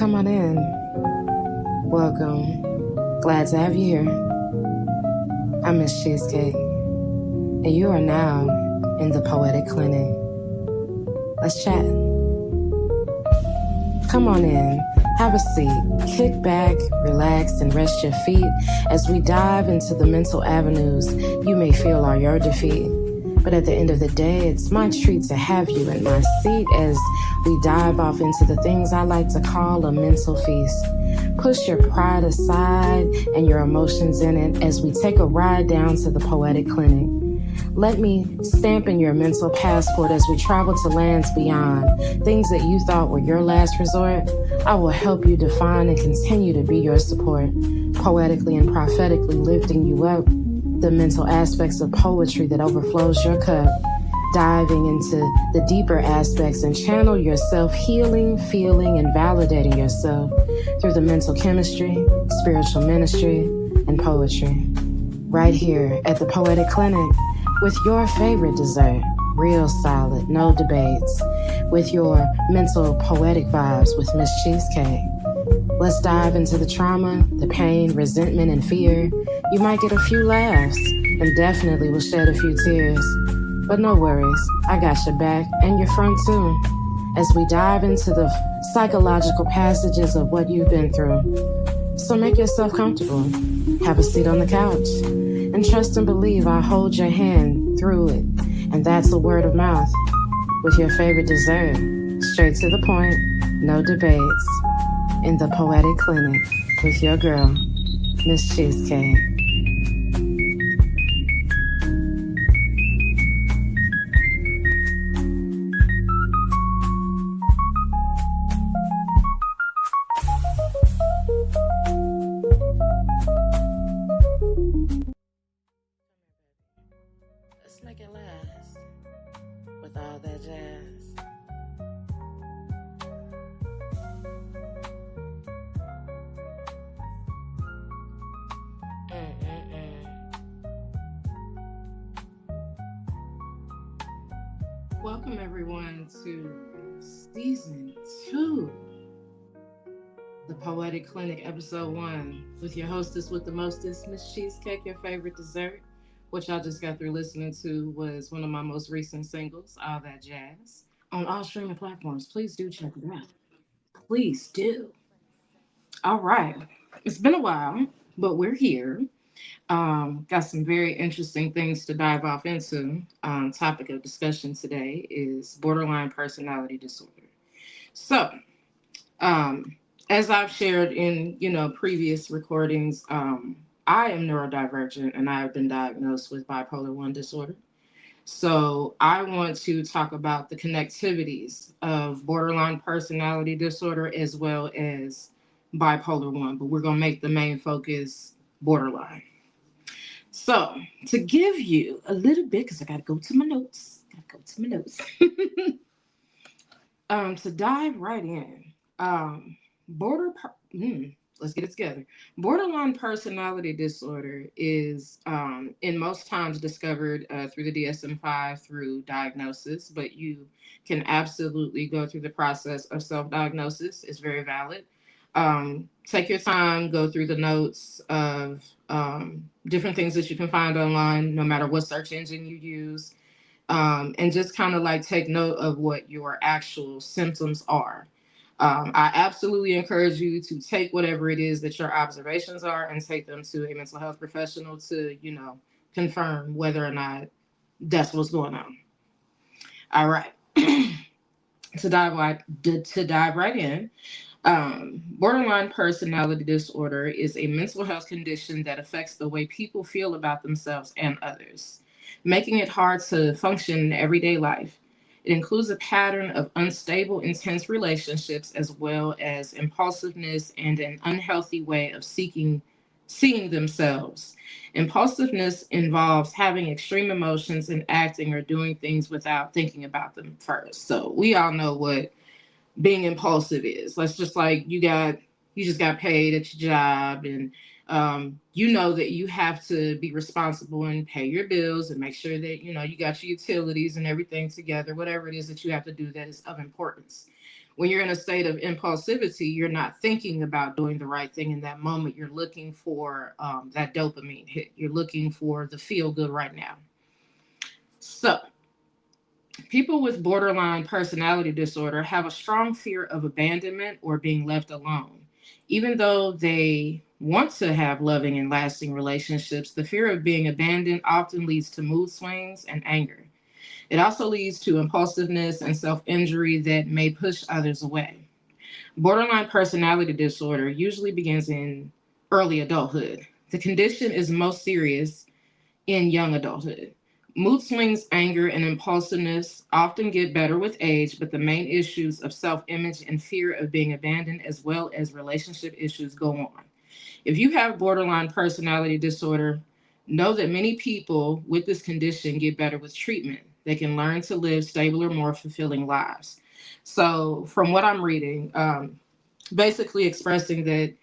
Come on in. Welcome. Glad to have you here. I'm Miss Cheezcake, and you are now in the Poetic Clinic. Let's chat. Come on in, have a seat, kick back, relax, and rest your feet as we dive into the mental avenues you may feel are your defeat. But at the end of the day, it's my treat to have you in my seat as we dive off into the things I like to call a mental feast. Push your pride aside and your emotions in it as we take a ride down to the Poetic Clinic. Let me stamp in your mental passport as we travel to lands beyond. Things that you thought were your last resort, I will help you define and continue to be your support, poetically and prophetically lifting you up, the mental aspects of poetry that overflows your cup, diving into the deeper aspects and channel yourself, healing, feeling, and validating yourself through the mental chemistry, spiritual ministry, and poetry. Right here at the Poetic Clinic with your favorite dessert, real solid, no debates, with your mental poetic vibes with Miss Cheezcake. Let's dive into the trauma, the pain, resentment, and fear. You might get a few laughs and definitely will shed a few tears. But no worries, I got your back and your front too, as we dive into the psychological passages of what you've been through. So make yourself comfortable, have a seat on the couch, and trust and believe I hold your hand through it. And that's a word of mouth with your favorite dessert, straight to the point, no debates, in the Poetic Clinic with your girl, Miss Cheezcake. Let's make it last with all that jazz. Welcome everyone to season 2, the Poetic Clinic, episode 1, with your hostess with the mostest, Miss Cheezcake, your favorite dessert. What y'all just got through listening to was one of my most recent singles, All That Jazz, on all streaming platforms. Please do check it out. Please do. All right. It's been a while, but we're here. Got some very interesting things to dive off into. Topic of discussion today is borderline personality disorder. So, as I've shared in previous recordings, I am neurodivergent and I have been diagnosed with bipolar 1 disorder. So I want to talk about the connectivities of borderline personality disorder as well as bipolar 1, but we're going to make the main focus borderline. So to give you a little bit, because I got to go to my notes, to dive right in, let's get it together. Borderline personality disorder is, in most times, discovered through the DSM-5 through diagnosis, but you can absolutely go through the process of self-diagnosis. It's very valid. Take your time, go through the notes of different things that you can find online, no matter what search engine you use, and just kind of like take note of what your actual symptoms are. I absolutely encourage you to take whatever it is that your observations are and take them to a mental health professional to, confirm whether or not that's what's going on. All right. To dive right in, borderline personality disorder is a mental health condition that affects the way people feel about themselves and others, making it hard to function in everyday life. It includes a pattern of unstable, intense relationships, as well as impulsiveness and an unhealthy way of seeing themselves. Impulsiveness involves having extreme emotions and acting or doing things without thinking about them first. So we all know what being impulsive is. Let's just like you just got paid at your job, and you know that you have to be responsible and pay your bills and make sure that you got your utilities and everything together, whatever it is that you have to do that is of importance. When you're in a state of impulsivity, you're not thinking about doing the right thing in that moment. You're looking for that dopamine hit. You're looking for the feel good right now. So, people with borderline personality disorder have a strong fear of abandonment or being left alone. Even though they want to have loving and lasting relationships, the fear of being abandoned often leads to mood swings and anger. It also leads to impulsiveness and self injury that may push others away. Borderline personality disorder usually begins in early adulthood. The condition is most serious in young adulthood. Mood swings, anger, and impulsiveness often get better with age, but the main issues of self image and fear of being abandoned, as well as relationship issues, go on. If you have borderline personality disorder, know that many people with this condition get better with treatment. They can learn to live stabler, more fulfilling lives. So, from what I'm reading, basically expressing that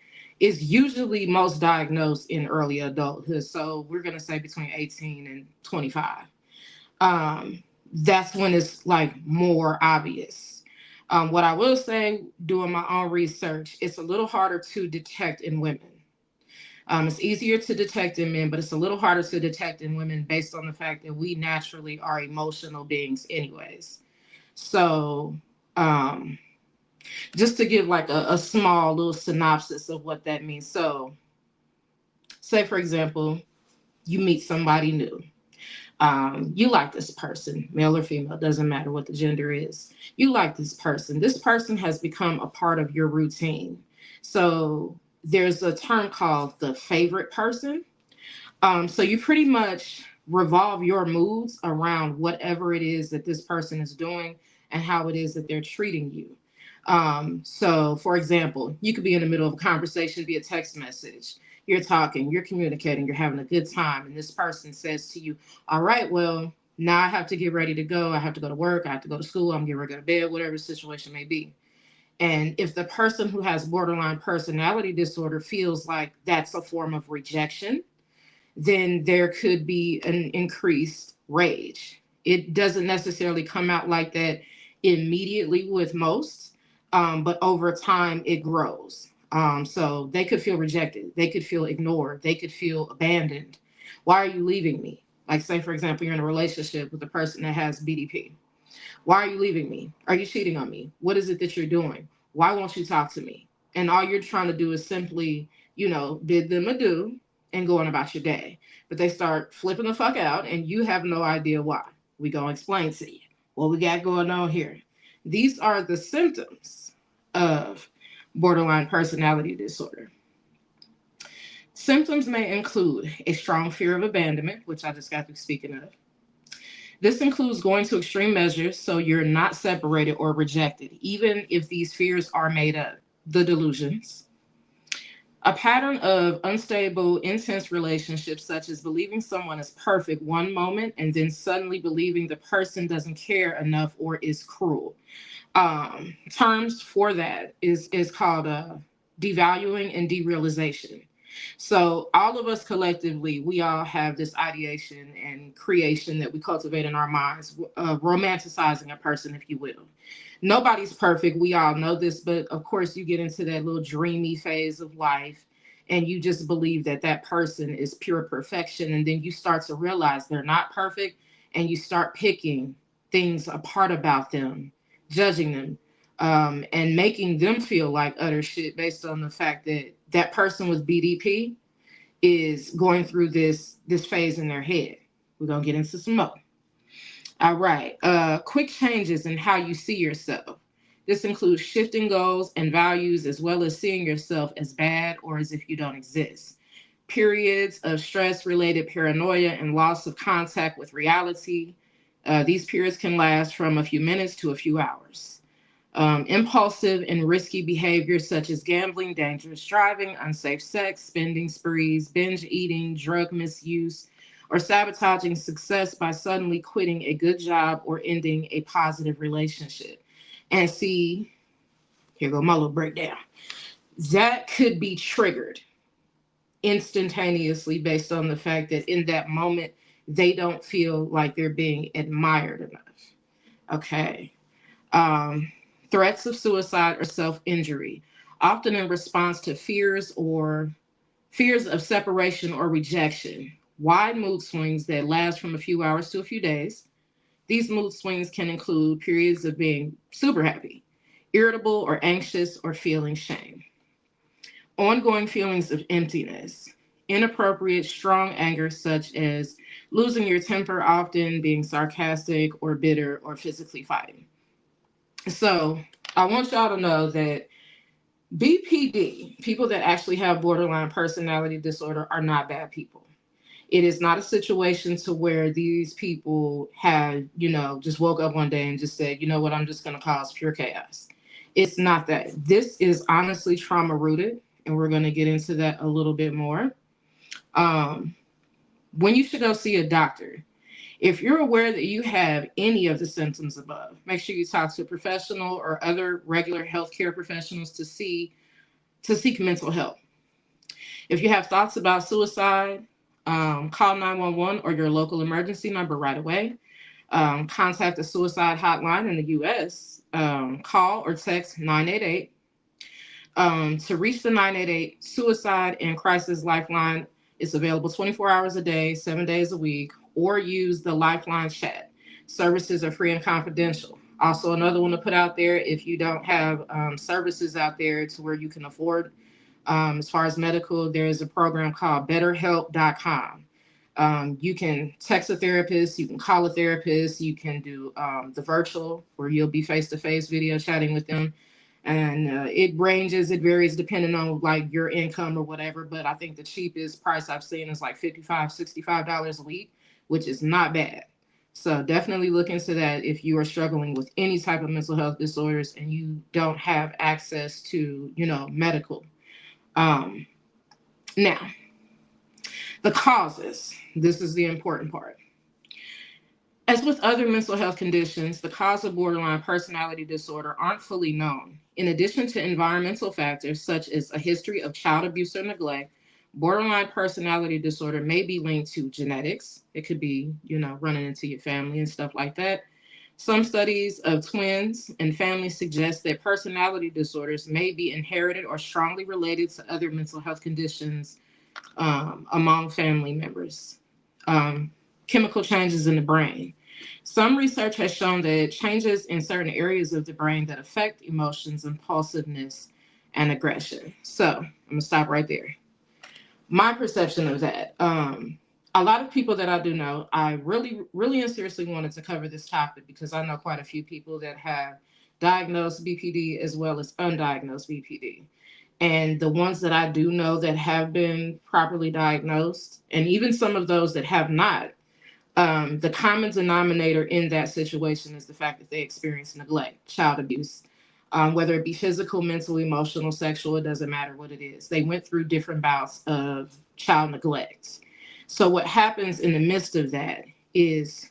is usually most diagnosed in early adulthood. So, we're going to say between 18 and 25. That's when it's like more obvious. What I will say, doing my own research, it's a little harder to detect in women. It's easier to detect in men, but it's a little harder to detect in women based on the fact that we naturally are emotional beings, anyways. So, um, just to give like a small little synopsis of what that means. So, say for example, you meet somebody new. You like this person, male or female, doesn't matter what the gender is. You like this person. This person has become a part of your routine. So, there's a term called the favorite person. So you pretty much revolve your moods around whatever it is that this person is doing and how it is that they're treating you. So, for example, you could be in the middle of a conversation via text message. You're talking, you're communicating, you're having a good time, and this person says to you, "All right, well, now I have to get ready to go. I have to go to work. I have to go to school. I'm getting ready to go to bed, whatever the situation may be." And if the person who has borderline personality disorder feels like that's a form of rejection, then there could be an increased rage. It doesn't necessarily come out like that immediately with most, but over time it grows. So they could feel rejected, they could feel ignored, they could feel abandoned. Why are you leaving me? Like, say, for example, you're in a relationship with a person that has BDP. Why are you leaving me? Are you cheating on me? What is it that you're doing? Why won't you talk to me? And all you're trying to do is simply, bid them adieu and go on about your day. But they start flipping the fuck out and you have no idea why. We gonna explain to you what we got going on here. These are the symptoms of borderline personality disorder. Symptoms may include a strong fear of abandonment, which I just got through speaking of. This includes going to extreme measures so you're not separated or rejected, even if these fears are made up. The delusions. A pattern of unstable, intense relationships, such as believing someone is perfect one moment and then suddenly believing the person doesn't care enough or is cruel. Terms for that is called devaluing and derealization. So all of us collectively, we all have this ideation and creation that we cultivate in our minds, romanticizing a person, if you will. Nobody's perfect. We all know this, but of course, you get into that little dreamy phase of life, and you just believe that that person is pure perfection, and then you start to realize they're not perfect, and you start picking things apart about them, judging them, and making them feel like utter shit based on the fact that that person with BDP is going through this phase in their head. We're gonna get into some more. All right. Quick changes in how you see yourself. This includes shifting goals and values as well as seeing yourself as bad or as if you don't exist. Periods of stress related paranoia and loss of contact with reality. These periods can last from a few minutes to a few hours. Impulsive and risky behaviors such as gambling, dangerous driving, unsafe sex, spending sprees, binge eating, drug misuse, or sabotaging success by suddenly quitting a good job or ending a positive relationship. And see, here go my little breakdown. That could be triggered instantaneously based on the fact that in that moment, they don't feel like they're being admired enough. Okay. Um, threats of suicide or self-injury, often in response to fears of separation or rejection, wide mood swings that last from a few hours to a few days. These mood swings can include periods of being super happy, irritable or anxious, or feeling shame. Ongoing feelings of emptiness, inappropriate, strong anger, such as losing your temper, often being sarcastic or bitter or physically fighting. So, I want y'all to know that BPD, people that actually have borderline personality disorder, are not bad people. It is not a situation to where these people had, just woke up one day and just said, you know what, I'm just going to cause pure chaos. It's not that. This is honestly trauma rooted, and we're going to get into that a little bit more. Um, when you should go see a doctor, if you're aware that you have any of the symptoms above, make sure you talk to a professional or other regular healthcare professionals to seek mental help. If you have thoughts about suicide, call 911 or your local emergency number right away. Contact the suicide hotline in the US. Call or text 988. To reach the 988 Suicide and Crisis Lifeline, it's available 24 hours a day, 7 days a week, or use the Lifeline chat. Services are free and confidential. Also, another one to put out there, if you don't have services out there to where you can afford, as far as medical, there is a program called betterhelp.com. You can text a therapist, you can call a therapist, you can do the virtual where you'll be face to face video chatting with them. And it varies depending on like your income or whatever. But I think the cheapest price I've seen is like $55, $65 a week, which is not bad. So definitely look into that if you are struggling with any type of mental health disorders and you don't have access to, medical. Um, Now, the causes. This is the important part. As with other mental health conditions, the cause of borderline personality disorder aren't fully known. In addition to environmental factors such as a history of child abuse or neglect, borderline personality disorder may be linked to genetics. It could be, running into your family and stuff like that. Some studies of twins and families suggest that personality disorders may be inherited or strongly related to other mental health conditions among family members. Um, Chemical changes in the brain. Some research has shown that changes in certain areas of the brain that affect emotions, impulsiveness, and aggression. So I'm gonna stop right there. My perception of that. A lot of people that I do know, I really, really and seriously wanted to cover this topic because I know quite a few people that have diagnosed BPD as well as undiagnosed BPD. And the ones that I do know that have been properly diagnosed, and even some of those that have not, the common denominator in that situation is the fact that they experience neglect, child abuse, whether it be physical, mental, emotional, sexual, it doesn't matter what it is. They went through different bouts of child neglect. So, what happens in the midst of that is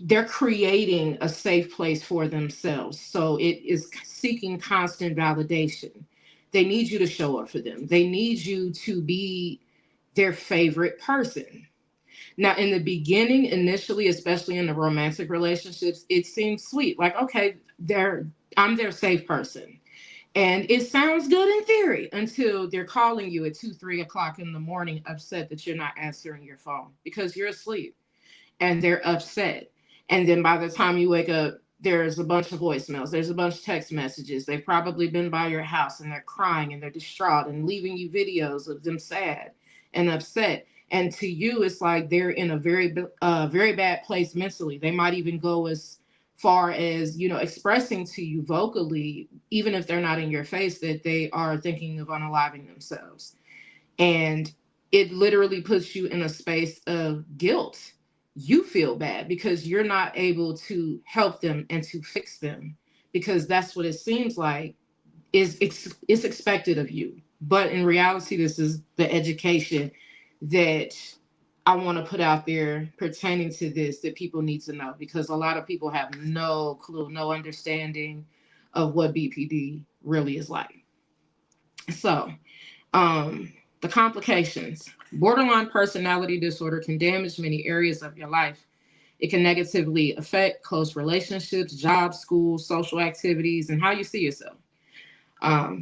they're creating a safe place for themselves. So, it is seeking constant validation. They need you to show up for them, they need you to be their favorite person. Now, in the beginning, initially, especially in the romantic relationships, it seems sweet. Like, okay, I'm their safe person. And it sounds good in theory until they're calling you at 2, 3 o'clock in the morning, upset that you're not answering your phone because you're asleep and they're upset. And then by the time you wake up, there's a bunch of voicemails, there's a bunch of text messages. They've probably been by your house and they're crying and they're distraught and leaving you videos of them sad and upset. And to you, it's like they're in a very bad place mentally. They might even go as far as, expressing to you vocally, even if they're not in your face, that they are thinking of unaliving themselves. And it literally puts you in a space of guilt. You feel bad because you're not able to help them and to fix them, because that's what it seems like is expected of you. But in reality, this is the education that I want to put out there pertaining to this, that people need to know, because a lot of people have no clue, no understanding of what BPD really is like. So, um, the complications. Borderline personality disorder can damage many areas of your life, It can negatively affect close relationships, jobs, schools, social activities, and how you see yourself.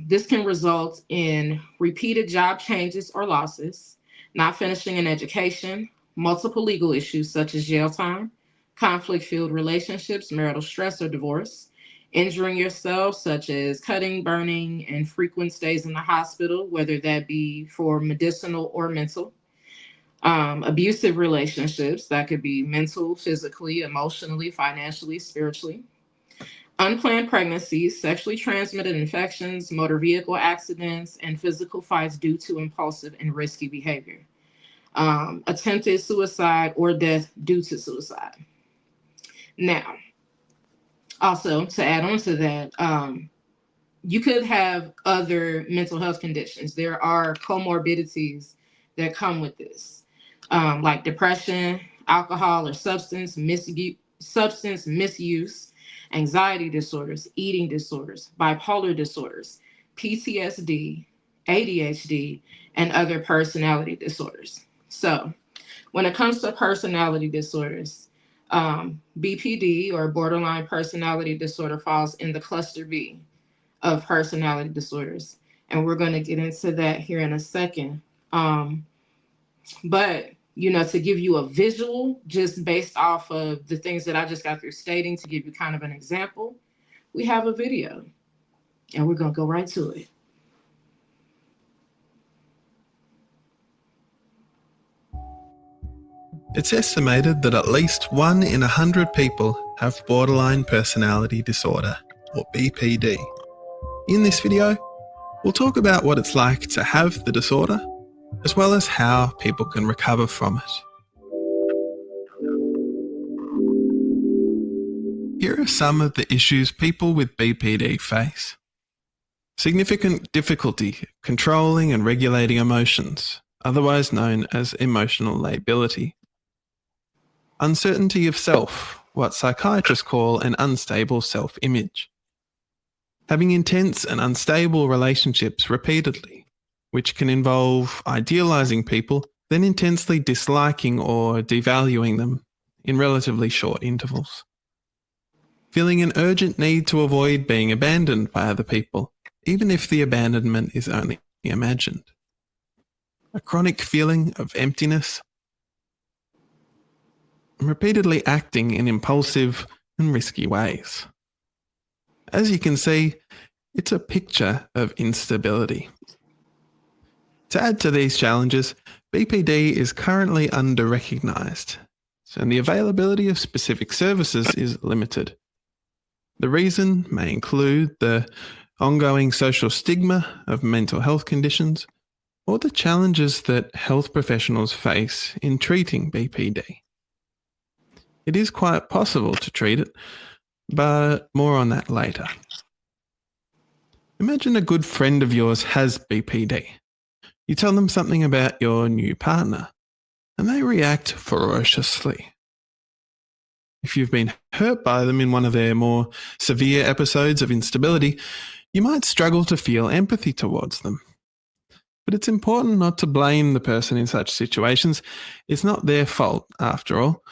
This can result in repeated job changes or losses, not finishing an education, multiple legal issues such as jail time, conflict filled relationships, marital stress, or divorce, injuring yourself, such as cutting, burning, and frequent stays in the hospital, whether that be for medicinal or mental. Abusive relationships, that could be mental, physically, emotionally, financially, spiritually. Unplanned pregnancies, sexually transmitted infections, motor vehicle accidents, and physical fights due to impulsive and risky behavior. Attempted suicide or death due to suicide. Now, also to add on to that, you could have other mental health conditions. There are comorbidities that come with this, like depression, alcohol or substance misuse, anxiety disorders, eating disorders, bipolar disorders, PTSD, ADHD, and other personality disorders. So, when it comes to personality disorders, BPD or borderline personality disorder falls in the cluster B of personality disorders. And we're going to get into that here in a second. But, to give you a visual, just based off of the things that I just got through stating, to give you kind of an example, we have a video and we're going to go right to it. It's estimated that at least 1 in 100 people have borderline personality disorder, or BPD. In this video, we'll talk about what it's like to have the disorder, as well as how people can recover from it. Here are some of the issues people with BPD face. Significant difficulty controlling and regulating emotions, otherwise known as emotional lability. Uncertainty of self, what psychiatrists call an unstable self-image. Having intense and unstable relationships repeatedly, which can involve idealizing people, then intensely disliking or devaluing them in relatively short intervals. Feeling an urgent need to avoid being abandoned by other people, even if the abandonment is only imagined. A chronic feeling of emptiness, and repeatedly acting in impulsive and risky ways. As you can see, it's a picture of instability. To add to these challenges, BPD is currently under-recognised, and the availability of specific services is limited. The reason may include the ongoing social stigma of mental health conditions or the challenges that health professionals face in treating BPD. It is quite possible to treat it, but more on that later. Imagine a good friend of yours has BPD. You tell them something about your new partner, and they react ferociously. If you've been hurt by them in one of their more severe episodes of instability, you might struggle to feel empathy towards them. But it's important not to blame the person in such situations. It's not their fault, after all.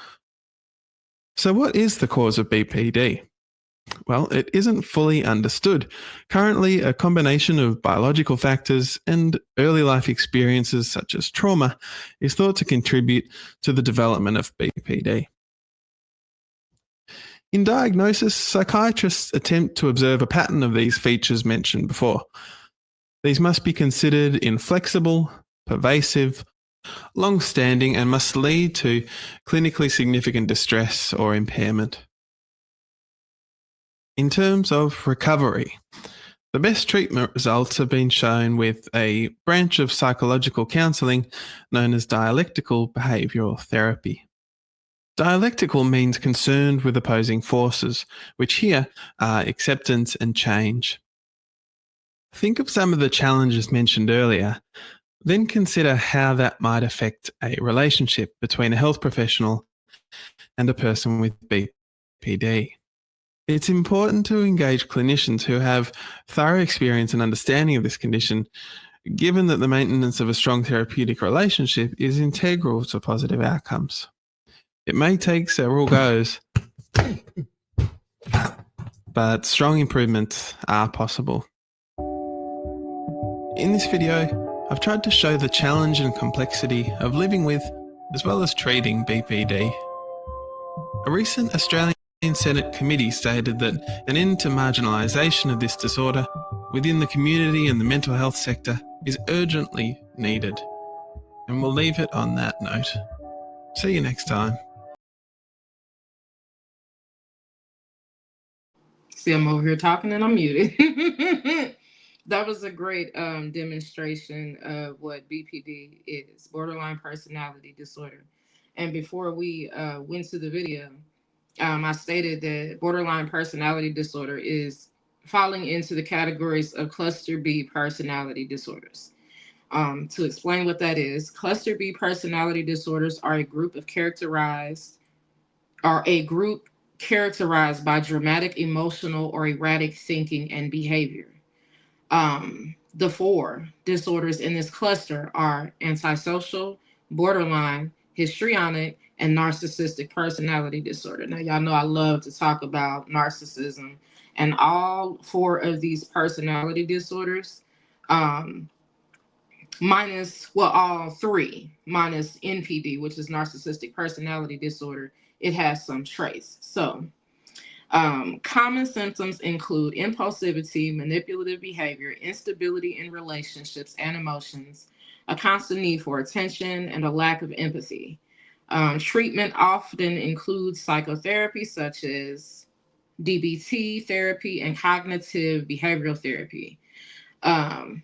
So what is the cause of BPD? Well, it isn't fully understood. Currently, a combination of biological factors and early life experiences such as trauma is thought to contribute to the development of BPD. In diagnosis, psychiatrists attempt to observe a pattern of these features mentioned before. These must be considered inflexible, pervasive, long-standing, and must lead to clinically significant distress or impairment. In terms of recovery, the best treatment results have been shown with a branch of psychological counselling known as dialectical behavioural therapy. Dialectical means concerned with opposing forces, which here are acceptance and change. Think of some of the challenges mentioned earlier, then consider how that might affect a relationship between a health professional and a person with BPD. It's important to engage clinicians who have thorough experience and understanding of this condition, given that the maintenance of a strong therapeutic relationship is integral to positive outcomes. It may take several goes, but strong improvements are possible. In this video, I've tried to show the challenge and complexity of living with, as well as treating BPD. A recent Australian Senate committee stated that an end to marginalisation of this disorder within the community and the mental health sector is urgently needed. And we'll leave it on that note. See you next time. See, I'm over here talking and I'm muted. That was a great demonstration of what BPD is, borderline personality disorder. And before we went to the video, I stated that borderline personality disorder is falling into the categories of cluster B personality disorders. To explain what that is, cluster B personality disorders are a group characterized by dramatic emotional or erratic thinking and behavior. The four disorders in this cluster are antisocial, borderline, histrionic, and narcissistic personality disorder. Now, y'all know I love to talk about narcissism, and all four of these personality disorders, all three, minus NPD, which is narcissistic personality disorder, it has some traits. So, common symptoms include impulsivity, manipulative behavior, instability in relationships and emotions, a constant need for attention, and a lack of empathy. Treatment often includes psychotherapy, such as DBT therapy and cognitive behavioral therapy, to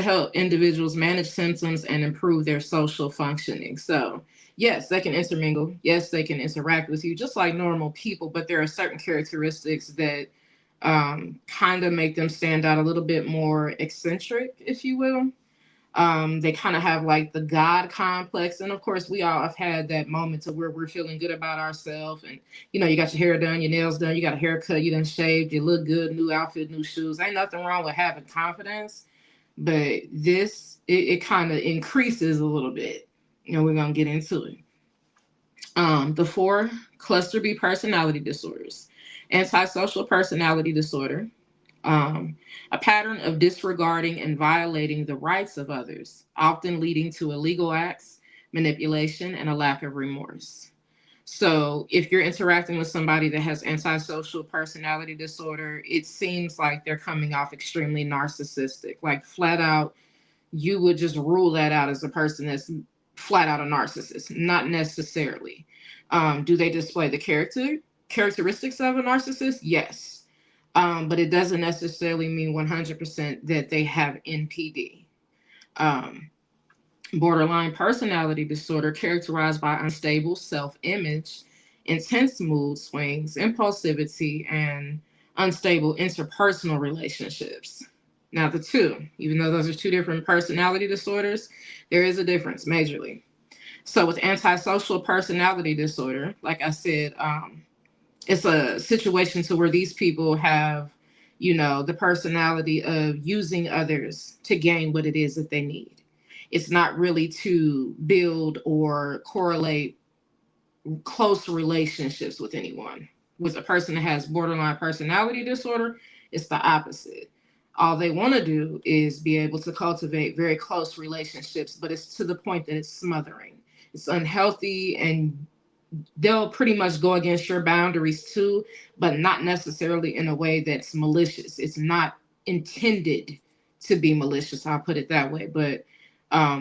help individuals manage symptoms and improve their social functioning. So, yes, they can intermingle. Yes, they can interact with you just like normal people, but there are certain characteristics that kind of make them stand out a little bit more eccentric, if you will. They kind of have like the God complex. And of course, we all have had that moment to where we're feeling good about ourselves. And, you got your hair done, your nails done, you got a haircut, you done shaved, you look good, new outfit, new shoes. Ain't nothing wrong with having confidence. But this, it kind of increases a little bit. We're going to get into it. The four cluster B personality disorders: antisocial personality disorder, a pattern of disregarding and violating the rights of others, often leading to illegal acts, manipulation, and a lack of remorse. So if you're interacting with somebody that has antisocial personality disorder, it seems like they're coming off extremely narcissistic, like flat out, you would just rule that out as a person that's flat out a narcissist. Not necessarily. Do they display the characteristics of a narcissist? Yes. But it doesn't necessarily mean 100% that they have NPD. Borderline personality disorder characterized by unstable self-image, intense mood swings, impulsivity, and unstable interpersonal relationships. Now, the two, even though those are two different personality disorders, there is a difference majorly. So with antisocial personality disorder, like I said, it's a situation to where these people have, the personality of using others to gain what it is that they need. It's not really to build or correlate close relationships with anyone. With a person that has borderline personality disorder, it's the opposite. All they want to do is be able to cultivate very close relationships, but it's to the point that it's smothering. It's unhealthy, and they'll pretty much go against your boundaries too, but not necessarily in a way that's malicious. It's not intended to be malicious, I'll put it that way. But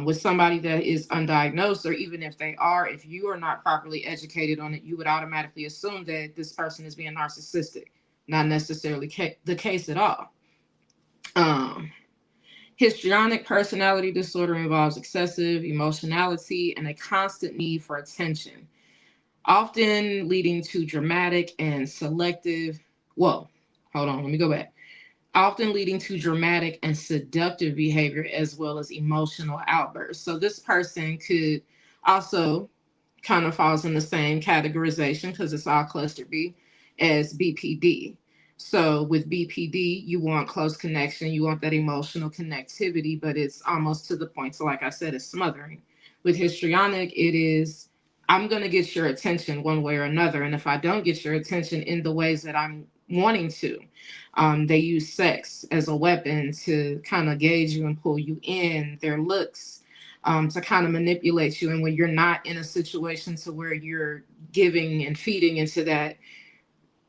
with somebody that is undiagnosed, or even if they are, if you are not properly educated on it, you would automatically assume that this person is being narcissistic. Not necessarily the case at all. Histrionic personality disorder involves excessive emotionality and a constant need for attention, often leading to dramatic and selective, whoa, hold on, let me go back. Often leading to dramatic and seductive behavior as well as emotional outbursts. So this person could also kind of falls in the same categorization, because it's all cluster B, as BPD. So with BPD, you want close connection, you want that emotional connectivity, but it's almost to the point. So like I said, it's smothering. With histrionic, it is I'm going to get your attention one way or another. And if I don't get your attention in the ways that I'm wanting to, they use sex as a weapon to kind of gauge you and pull you in, their looks, to kind of manipulate you. And when you're not in a situation to where you're giving and feeding into that,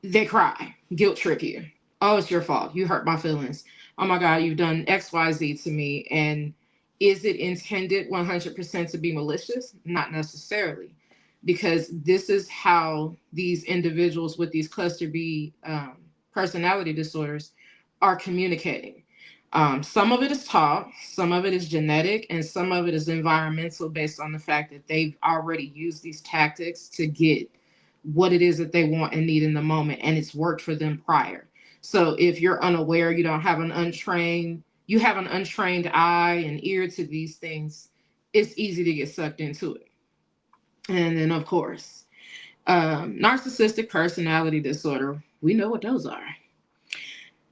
they cry, guilt trip you. Oh, it's your fault. You hurt my feelings. Oh my God, you've done XYZ to me. And is it intended 100% to be malicious? Not necessarily, because this is how these individuals with these cluster B personality disorders are communicating. Some of it is taught, some of it is genetic, and some of it is environmental based on the fact that they've already used these tactics to get what it is that they want and need in the moment, and it's worked for them prior. So if you're unaware, you don't have you have an untrained eye and ear to these things, it's easy to get sucked into it. And then, of course, narcissistic personality disorder, we know what those are.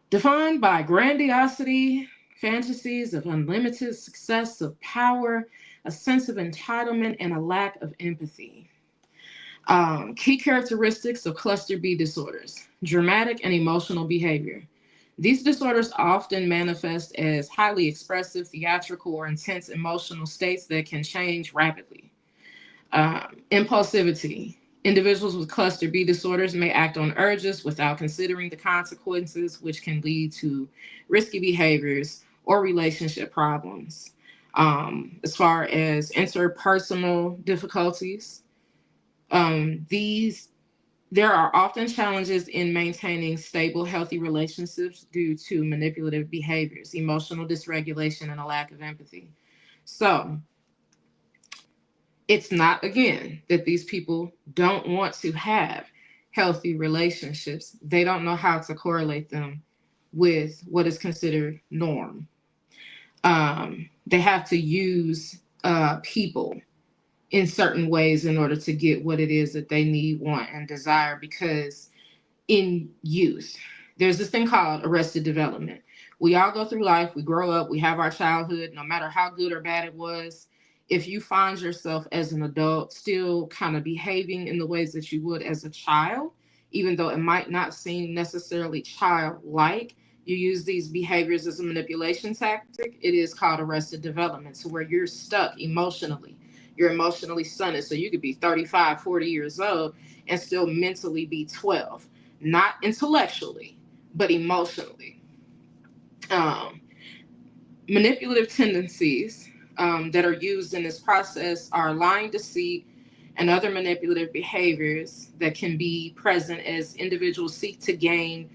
Defined by grandiosity, fantasies of unlimited success, of power, a sense of entitlement, and a lack of empathy. Key characteristics of cluster B disorders: dramatic and emotional behavior. These disorders often manifest as highly expressive, theatrical, or intense emotional states that can change rapidly. Impulsivity. Individuals with cluster B disorders may act on urges without considering the consequences, which can lead to risky behaviors or relationship problems. As far as interpersonal difficulties, these there are often challenges in maintaining stable, healthy relationships due to manipulative behaviors, emotional dysregulation, and a lack of empathy. So it's not, again, that these people don't want to have healthy relationships. They don't know how to correlate them with what is considered norm. They have to use people in certain ways in order to get what it is that they need, want, and desire, because in youth, there's this thing called arrested development. We all go through life, we grow up, we have our childhood, no matter how good or bad it was. If you find yourself as an adult still kind of behaving in the ways that you would as a child, even though it might not seem necessarily childlike, you use these behaviors as a manipulation tactic, it is called arrested development. So where you're stuck emotionally, you're emotionally stunted. So you could be 35, 40 years old and still mentally be 12, not intellectually, but emotionally. Um, Manipulative tendencies that are used in this process are lying, deceit, and other manipulative behaviors that can be present as individuals seek to gain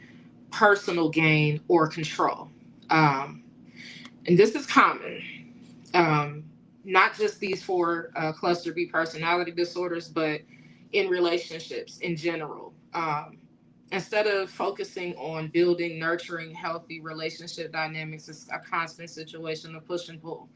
personal gain or control. Um, and this is common, um, not just these four cluster B personality disorders, but in relationships in general. Instead of focusing on building, nurturing healthy relationship dynamics, it's a constant situation of push and pull.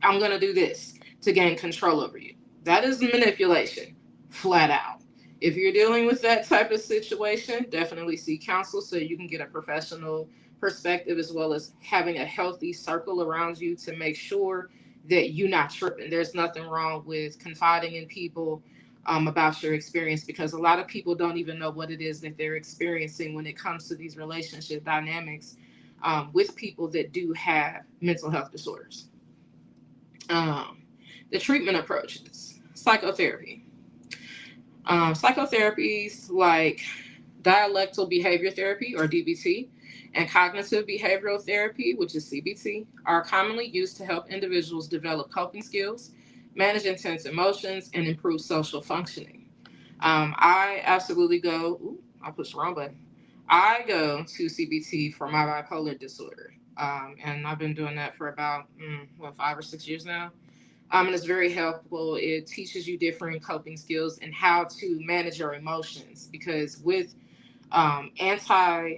I'm going to do this to gain control over you. That is manipulation, flat out. If you're dealing with that type of situation, definitely seek counsel so you can get a professional perspective, as well as having a healthy circle around you to make sure that you're not tripping. There's nothing wrong with confiding in people about your experience, because a lot of people don't even know what it is that they're experiencing when it comes to these relationship dynamics with people that do have mental health disorders. Um, the treatment approaches: psychotherapy. Psychotherapies like dialectal behavior therapy, or DBT, and cognitive behavioral therapy, which is CBT, are commonly used to help individuals develop coping skills, manage intense emotions, and improve social functioning. I absolutely go, ooh, I pushed the wrong button. I go to CBT for my bipolar disorder. And I've been doing that for about, 5 or 6 years now. And it's very helpful. It teaches you different coping skills and how to manage your emotions. Because with not anti,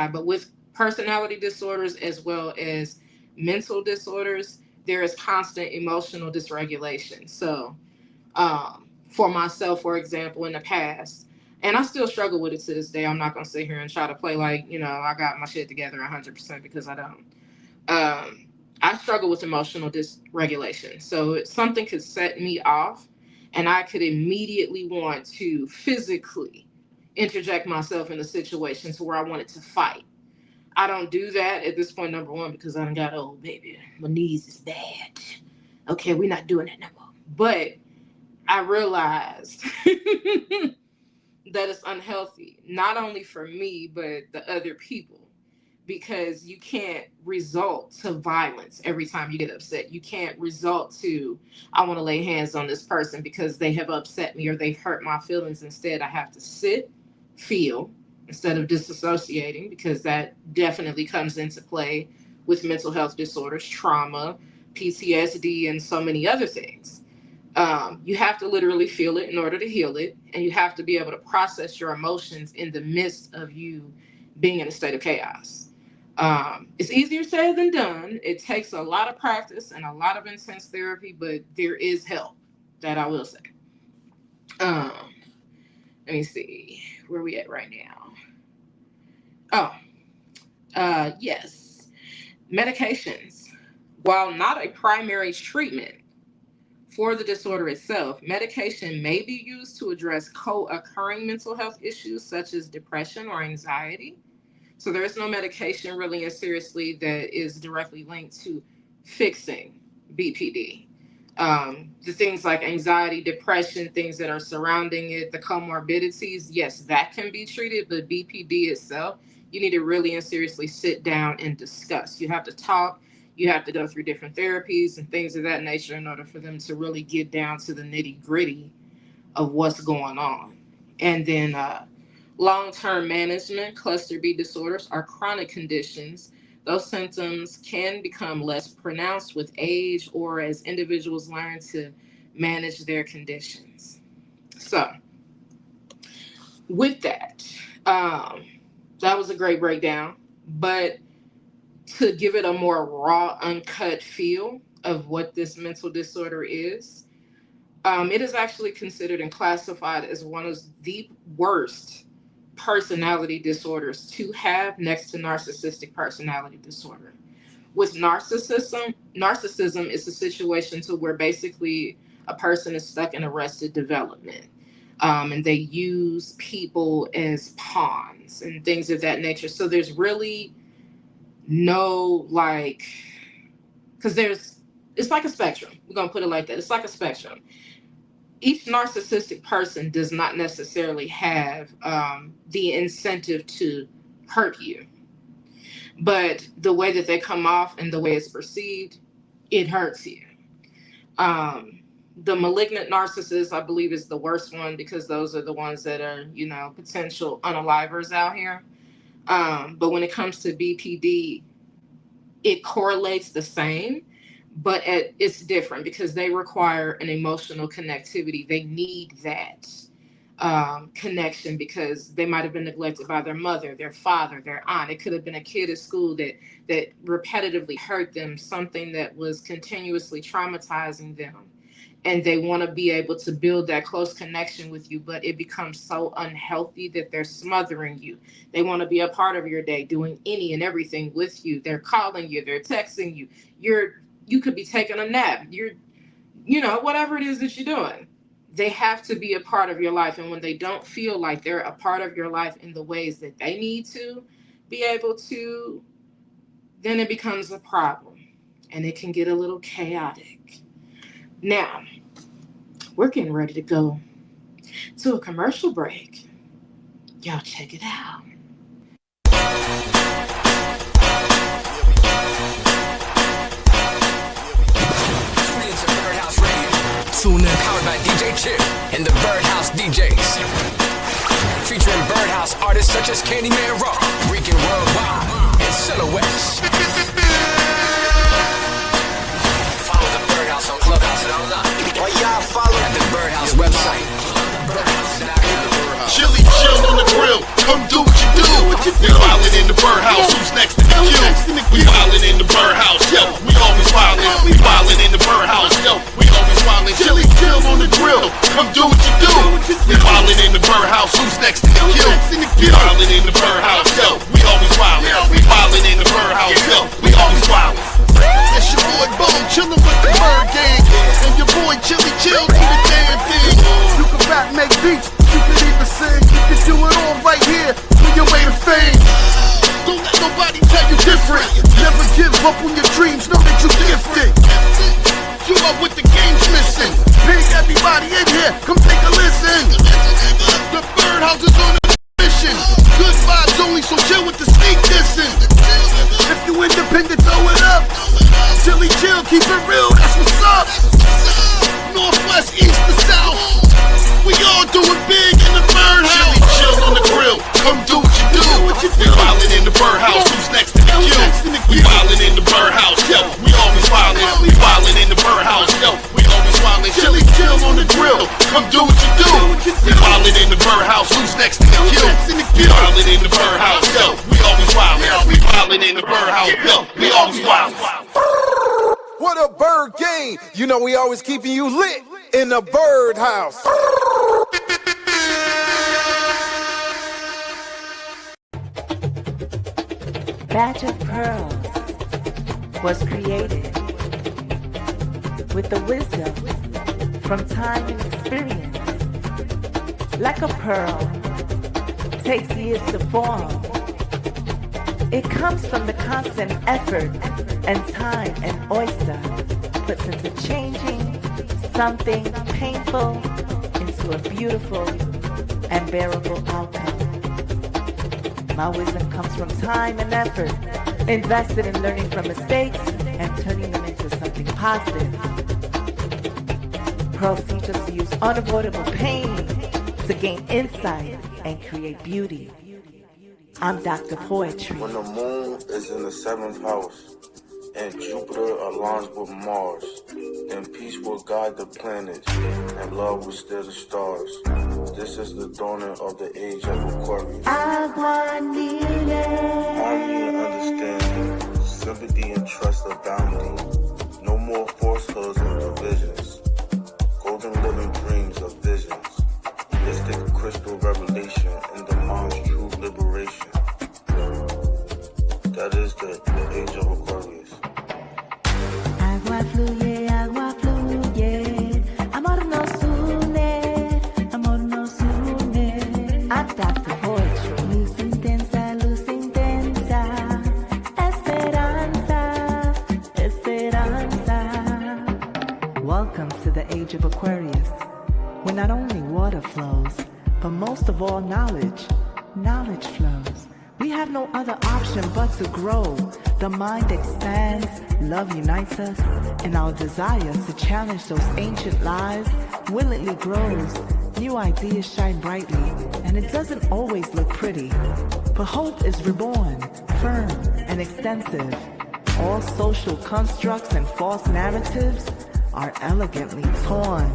but with personality disorders as well as mental disorders, there is constant emotional dysregulation. So, for myself, for example, in the past, and I still struggle with it to this day. I'm not going to sit here and try to play like, I got my shit together 100%, because I don't. I struggle with emotional dysregulation. So something could set me off, and I could immediately want to physically interject myself in a situation to where I wanted to fight. I don't do that at this point, number one, because I done got old, baby. My knees is bad. Okay, we're not doing that no more. But I realized that it's unhealthy, not only for me, but the other people, because you can't resort to violence every time you get upset. You can't resort to, I want to lay hands on this person because they have upset me or they've hurt my feelings. Instead, I have to sit, feel, instead of disassociating, because that definitely comes into play with mental health disorders, trauma, PTSD, and so many other things. You have to literally feel it in order to heal it, and you have to be able to process your emotions in the midst of you being in a state of chaos. It's easier said than done. It takes a lot of practice and a lot of intense therapy, but there is help, that I will say. Um, Let me see where we at right now. Yes, medications. While not a primary treatment for the disorder itself, medication may be used to address co-occurring mental health issues such as depression or anxiety. So there is no medication really and seriously that is directly linked to fixing BPD. The things like anxiety, depression, things that are surrounding it, the comorbidities, yes, that can be treated, but BPD itself, you need to really and seriously sit down and discuss. You have to talk, you have to go through different therapies and things of that nature in order for them to really get down to the nitty gritty of what's going on. And then long-term management, cluster B disorders are chronic conditions. Those symptoms can become less pronounced with age or as individuals learn to manage their conditions. So, with that, that was a great breakdown. But to give it a more raw, uncut feel of what this mental disorder is, it is actually considered and classified as one of the worst personality disorders to have, next to narcissistic personality disorder. With narcissism is a situation to where basically a person is stuck in arrested development. And they use people as pawns and things of that nature. So there's really no because it's like a spectrum. We're going to put it like that. It's like a spectrum. Each narcissistic person does not necessarily have the incentive to hurt you. But the way that they come off and the way it's perceived, it hurts you. The malignant narcissist, I believe, is the worst one because those are the ones that are, potential unalivers out here. But when it comes to BPD, it correlates the same, but it's different because they require an emotional connectivity. They need that connection because they might have been neglected by their mother, their father, their aunt. It could have been a kid at school that repetitively hurt them, something that was continuously traumatizing them. And they want to be able to build that close connection with you, but it becomes so unhealthy that they're smothering you. They want to be a part of your day, doing any and everything with you. They're calling you, they're texting you. You could be taking a nap. Whatever it is that you're doing. They have to be a part of your life. And when they don't feel like they're a part of your life in the ways that they need to be able to, then it becomes a problem. And it can get a little chaotic. Now, we're getting ready to go to a commercial break. Y'all check it out. Tune in, powered by DJ Chip and the Birdhouse DJs. Featuring Birdhouse artists such as Candyman Raw, Rican Worldwide, and Silhouettes. Follow the Birdhouse on Clubhouse and online. Or y'all follow at the Birdhouse website. Chili chill on the grill, come do what you do. We wildin' in the Birdhouse, who's next to the queue? We wildin' in the Birdhouse, yo, we always wildin'. We wildin' in the Birdhouse, yo, we always wildin'. Chili chill on the grill, come do what you do. We wildin' in the Birdhouse, who's next to the queue? We wildin' in the Birdhouse, yo, we always wildin'. We wildin' in the Birdhouse, yo, we always wildin'. It's your boy Bo, chillin' with the Bird Gang, and your boy Chili Chill do the damn thing. different. Never give up on your dreams, know that you're gifted. You are what the game's missing. Bring everybody in here, come take a listen. The birdhouse is on a mission. Good vibes only, so chill with the sneak dissing. If you independent, throw it up. Chilly chill, keep it real, that's what's up. Northwest, east to south, we all doing big in the birdhouse. Chilly chill on the grill, come do what you do. We wildin' in the birdhouse, who's next to the queue? We wildin' in the birdhouse, yo, we always wildin'. We wildin' in the birdhouse, yo, we always wildin'. Chilly chill on the grill, come do what you do. We wildin' in the birdhouse, who's next to the queue? We wildin' in the birdhouse, yo, we always wildin'. We wildin' in the birdhouse, yo, we always wildin'. What a bird game! You know we always keeping you lit in the birdhouse. Batch of Pearls was created with the wisdom from time and experience. Like a pearl, takes years to form. It comes from the constant effort and time an oyster puts into changing something painful into a beautiful and bearable outcome. My wisdom comes from time and effort invested in learning from mistakes and turning them into something positive. Pearls teach us to use unavoidable pain to gain insight and create beauty. I'm Dr. Poetry. When the moon is in the 7th house and Jupiter aligns with Mars, then peace will guide the planets and love will steer the stars. This is the dawning of the age of Aquarius. Harmony and understanding, sympathy and trust abounding. No more falsehoods and divisions. Golden living dreams of visions. Mystic crystal revelation in the mind's true liberation. That is the age of Aquarius. Agua fluye, amor nos une, I'm Dr. Poetry. Luz intensa, esperanza. Welcome to the age of Aquarius, where not only water flows, but most of all knowledge flows. We have no other option but to grow. The mind expands, love unites us, and our desires to challenge those ancient lies willingly grows. New ideas shine brightly, and it doesn't always look pretty. But hope is reborn, firm and extensive. All social constructs and false narratives are elegantly torn,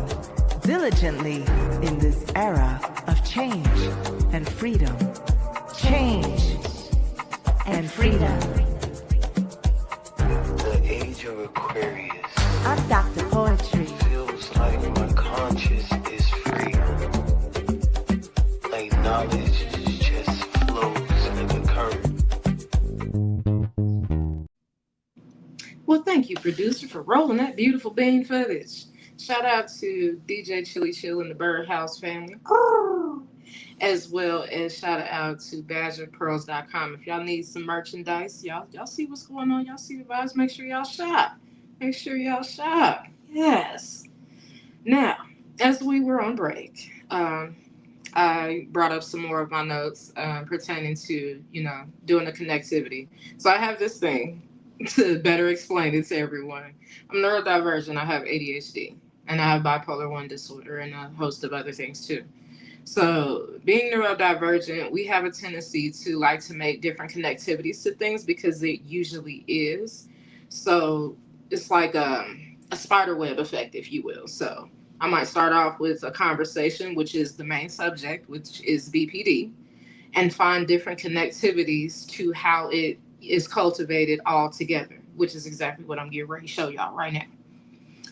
diligently in this era of change and freedom. Change and freedom. The age of Aquarius. I'm Dr. Poetry. Feels like my conscience is free. Like knowledge just flows in the current. Well, thank you, producer, for rolling that beautiful bean footage. Shout out to DJ Chili Chill and the Birdhouse family. As well as shout out to badgerpearls.com. If y'all need some merchandise, y'all see what's going on. Y'all see the vibes. Make sure y'all shop. Yes. Now, as we were on break, I brought up some more of my notes pertaining to, doing the connectivity. So I have this thing to better explain it to everyone. I'm neurodivergent. I have ADHD, and I have bipolar 1 disorder and a host of other things too. So being neurodivergent, we have a tendency to like to make different connectivities to things because it usually is. So it's like a spider web effect, if you will. So I might start off with a conversation, which is the main subject, which is BPD, and find different connectivities to how it is cultivated all together, which is exactly what I'm getting ready to show y'all right now.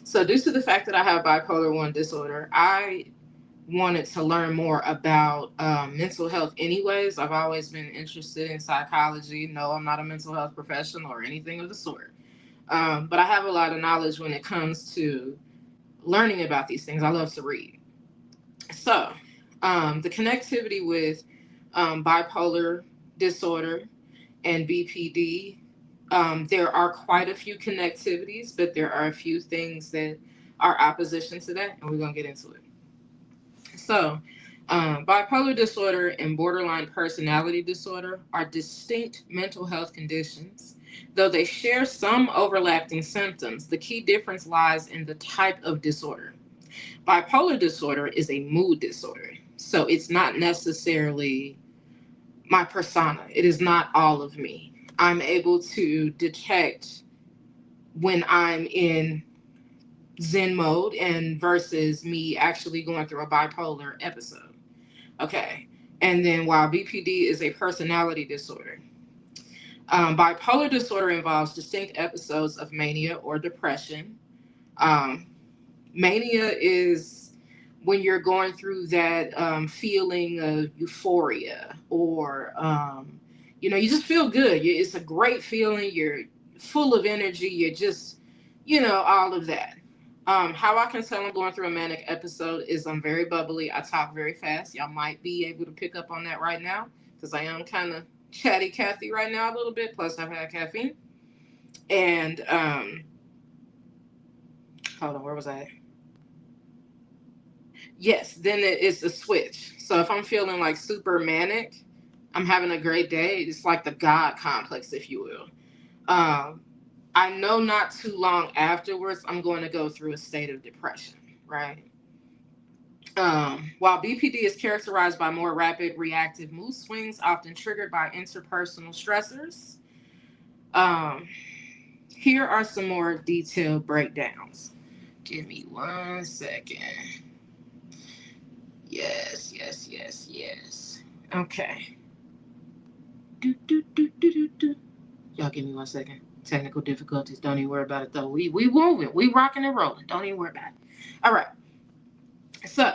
So due to the fact that I have bipolar 1 disorder, I wanted to learn more about mental health anyways. I've always been interested in psychology. No, I'm not a mental health professional or anything of the sort. But I have a lot of knowledge when it comes to learning about these things. I love to read. So the connectivity with bipolar disorder and BPD There are quite a few connectivities, but there are a few things that are opposition to that, and we're going to get into it. So, bipolar disorder and borderline personality disorder are distinct mental health conditions. Though they share some overlapping symptoms, the key difference lies in the type of disorder. Bipolar disorder is a mood disorder, so it's not necessarily my persona, it is not all of me. I'm able to detect when I'm in Zen mode and versus me actually going through a bipolar episode. Okay. And then while BPD is a personality disorder, bipolar disorder involves distinct episodes of mania or depression. Um, Mania is when you're going through that feeling of euphoria or, you just feel good. It's a great feeling. You're full of energy. You're just, all of that. How I can tell I'm going through a manic episode is I'm very bubbly. I talk very fast. Y'all might be able to pick up on that right now because I am kind of chatty Cathy right now a little bit. Plus, I've had caffeine. And hold on, where was I? Yes, then it's a switch. So if I'm feeling like super manic, I'm having a great day. It's like the God complex, if you will. I know not too long afterwards, I'm going to go through a state of depression, right? While BPD is characterized by more rapid reactive mood swings, often triggered by interpersonal stressors, here are some more detailed breakdowns. Give me 1 second. Yes. Okay. Y'all give me 1 second. Technical difficulties. Don't even worry about it though. We moving. We rocking and rolling. Don't even worry about it. All right. So,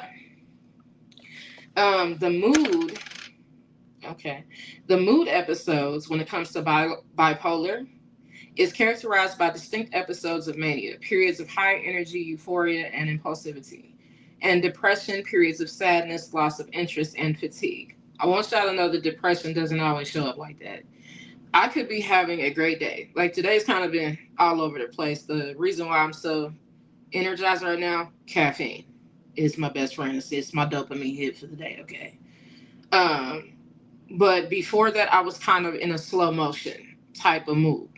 the mood. Okay, the mood episodes when it comes to bipolar is characterized by distinct episodes of mania, periods of high energy, euphoria, and impulsivity, and depression, periods of sadness, loss of interest, and fatigue. I want y'all to know that depression doesn't always show up like that. I could be having a great day. Like today's kind of been all over the place. The reason why I'm so energized right now, caffeine is my best friend. It's my dopamine hit for the day, okay? But before that, I was kind of in a slow motion type of mood.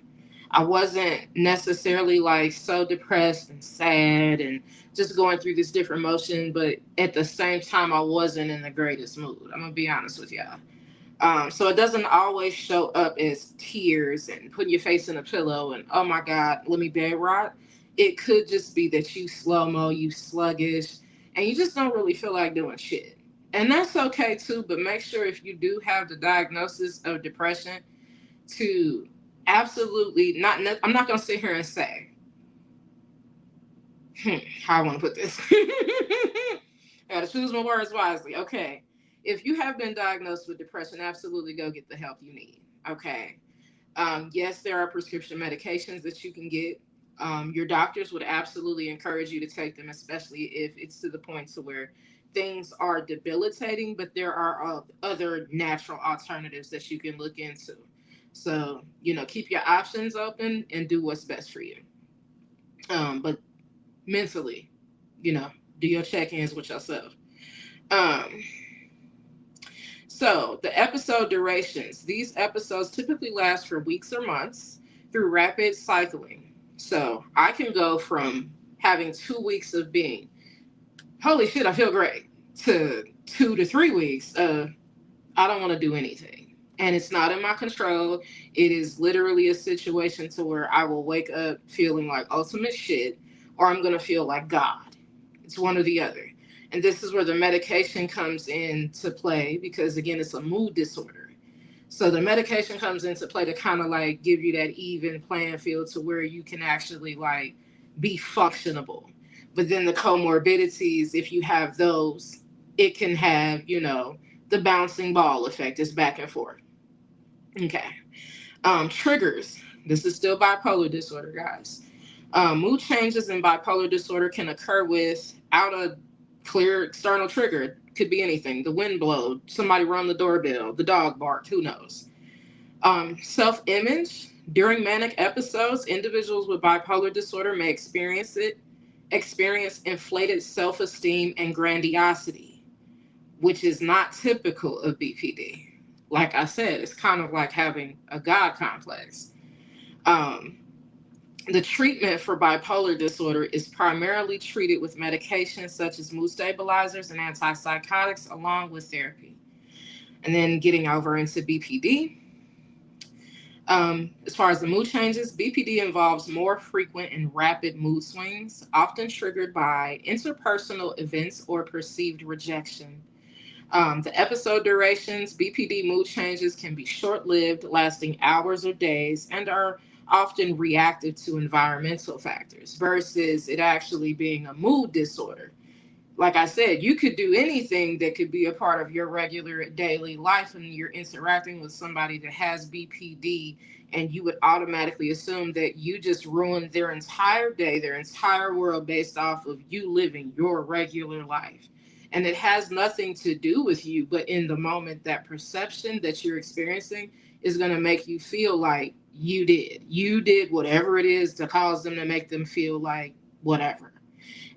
I wasn't necessarily like so depressed and sad and just going through this different emotion, but at the same time, I wasn't in the greatest mood. I'm gonna be honest with y'all. So it doesn't always show up as tears and putting your face in a pillow and oh my God, let me bed rot. It could just be that you slow mo, you sluggish, and you just don't really feel like doing shit. And that's okay too, but make sure if you do have the diagnosis of depression to absolutely not, I'm not going to sit here and say, how I want to put this. I got to choose my words wisely. Okay. If you have been diagnosed with depression, absolutely go get the help you need. Okay. Yes, there are prescription medications that you can get. Your doctors would absolutely encourage you to take them, especially if it's to the point to where things are debilitating, but there are other natural alternatives that you can look into. So, keep your options open and do what's best for you. But mentally, do your check-ins with yourself. Um, So, the episode durations. These episodes typically last for weeks or months through rapid cycling. So, I can go from having 2 weeks of being, holy shit, I feel great, to 2 to 3 weeks of, I don't want to do anything. And it's not in my control. It is literally a situation to where I will wake up feeling like ultimate shit, or I'm going to feel like God. It's one or the other. And this is where the medication comes into play because, again, it's a mood disorder. So the medication comes into play to kind of like give you that even playing field to where you can actually like be functionable. But then the comorbidities, if you have those, it can have, the bouncing ball effect. It's back and forth. Okay. Triggers. This is still bipolar disorder, guys. Mood changes in bipolar disorder can occur without a clear external trigger. Could be anything. The wind blowed, somebody rung the doorbell, the dog barked, who knows. Self-image. During manic episodes, individuals with bipolar disorder may experience inflated self-esteem and grandiosity, which is not typical of BPD. Like I said, it's kind of like having a God complex. Um, the treatment for bipolar disorder is primarily treated with medications such as mood stabilizers and antipsychotics, along with therapy. And then getting over into BPD. As far as the mood changes, BPD involves more frequent and rapid mood swings, often triggered by interpersonal events or perceived rejection. The episode durations, BPD mood changes can be short-lived, lasting hours or days, and are often reactive to environmental factors versus it actually being a mood disorder. Like I said, you could do anything that could be a part of your regular daily life, and you're interacting with somebody that has BPD, and you would automatically assume that you just ruined their entire day, their entire world based off of you living your regular life. And it has nothing to do with you, but in the moment, that perception that you're experiencing is going to make you feel like you did whatever it is to cause them to make them feel like whatever.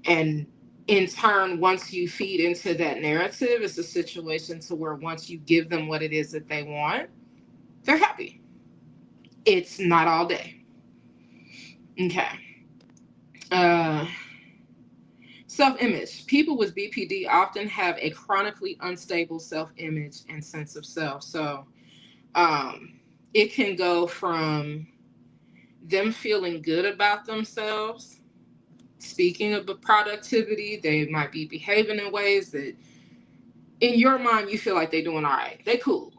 And in turn, once you feed into that narrative, it's a situation to where once you give them what it is that they want, they're happy. It's not all day. Okay. Uh, Self-image. People with BPD often have a chronically unstable self-image and sense of self. So it can go from them feeling good about themselves. Speaking of the productivity, they might be behaving in ways that in your mind you feel like they're doing all right. They cool.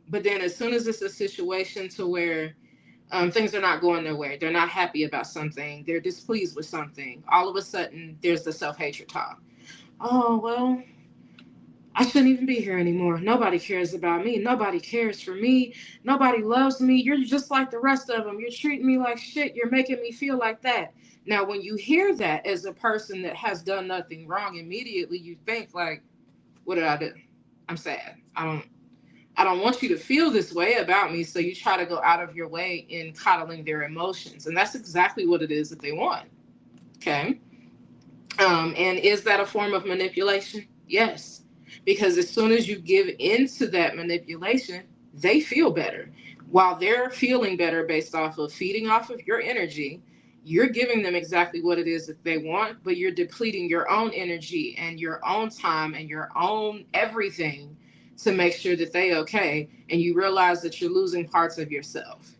But then as soon as it's a situation to where things are not going their way, they're not happy about something, they're displeased with something, all of a sudden there's the self-hatred talk. Oh, well, I shouldn't even be here anymore. Nobody cares about me. Nobody cares for me. Nobody loves me. You're just like the rest of them. You're treating me like shit. You're making me feel like that. Now, when you hear that as a person that has done nothing wrong, immediately you think like, what did I do? I'm sad. I don't want you to feel this way about me. So you try to go out of your way in coddling their emotions. And that's exactly what it is that they want. Okay. And is that a form of manipulation? Yes. Because as soon as you give into that manipulation, they feel better. While they're feeling better based off of feeding off of your energy, you're giving them exactly what it is that they want, but you're depleting your own energy and your own time and your own everything to make sure that they okay. And you realize that you're losing parts of yourself.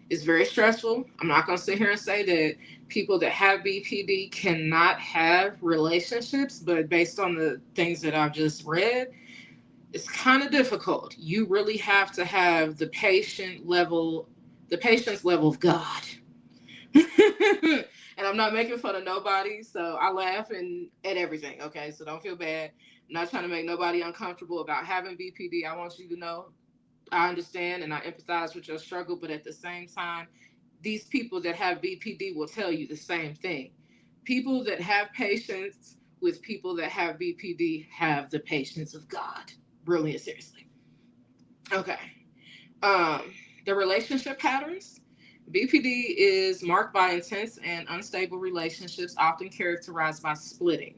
It's very stressful. I'm not going to sit here and say that people that have BPD cannot have relationships, but based on the things that I've just read, it's kind of difficult. You really have to have the patience level of God. And I'm not making fun of nobody, so I laugh at everything, okay? So don't feel bad. I'm not trying to make nobody uncomfortable about having BPD. I want you to know I understand and I empathize with your struggle, but at the same time, these people that have BPD will tell you the same thing. People that have patience with people that have BPD have the patience of God, really and seriously. Okay. The relationship patterns. BPD is marked by intense and unstable relationships, often characterized by splitting,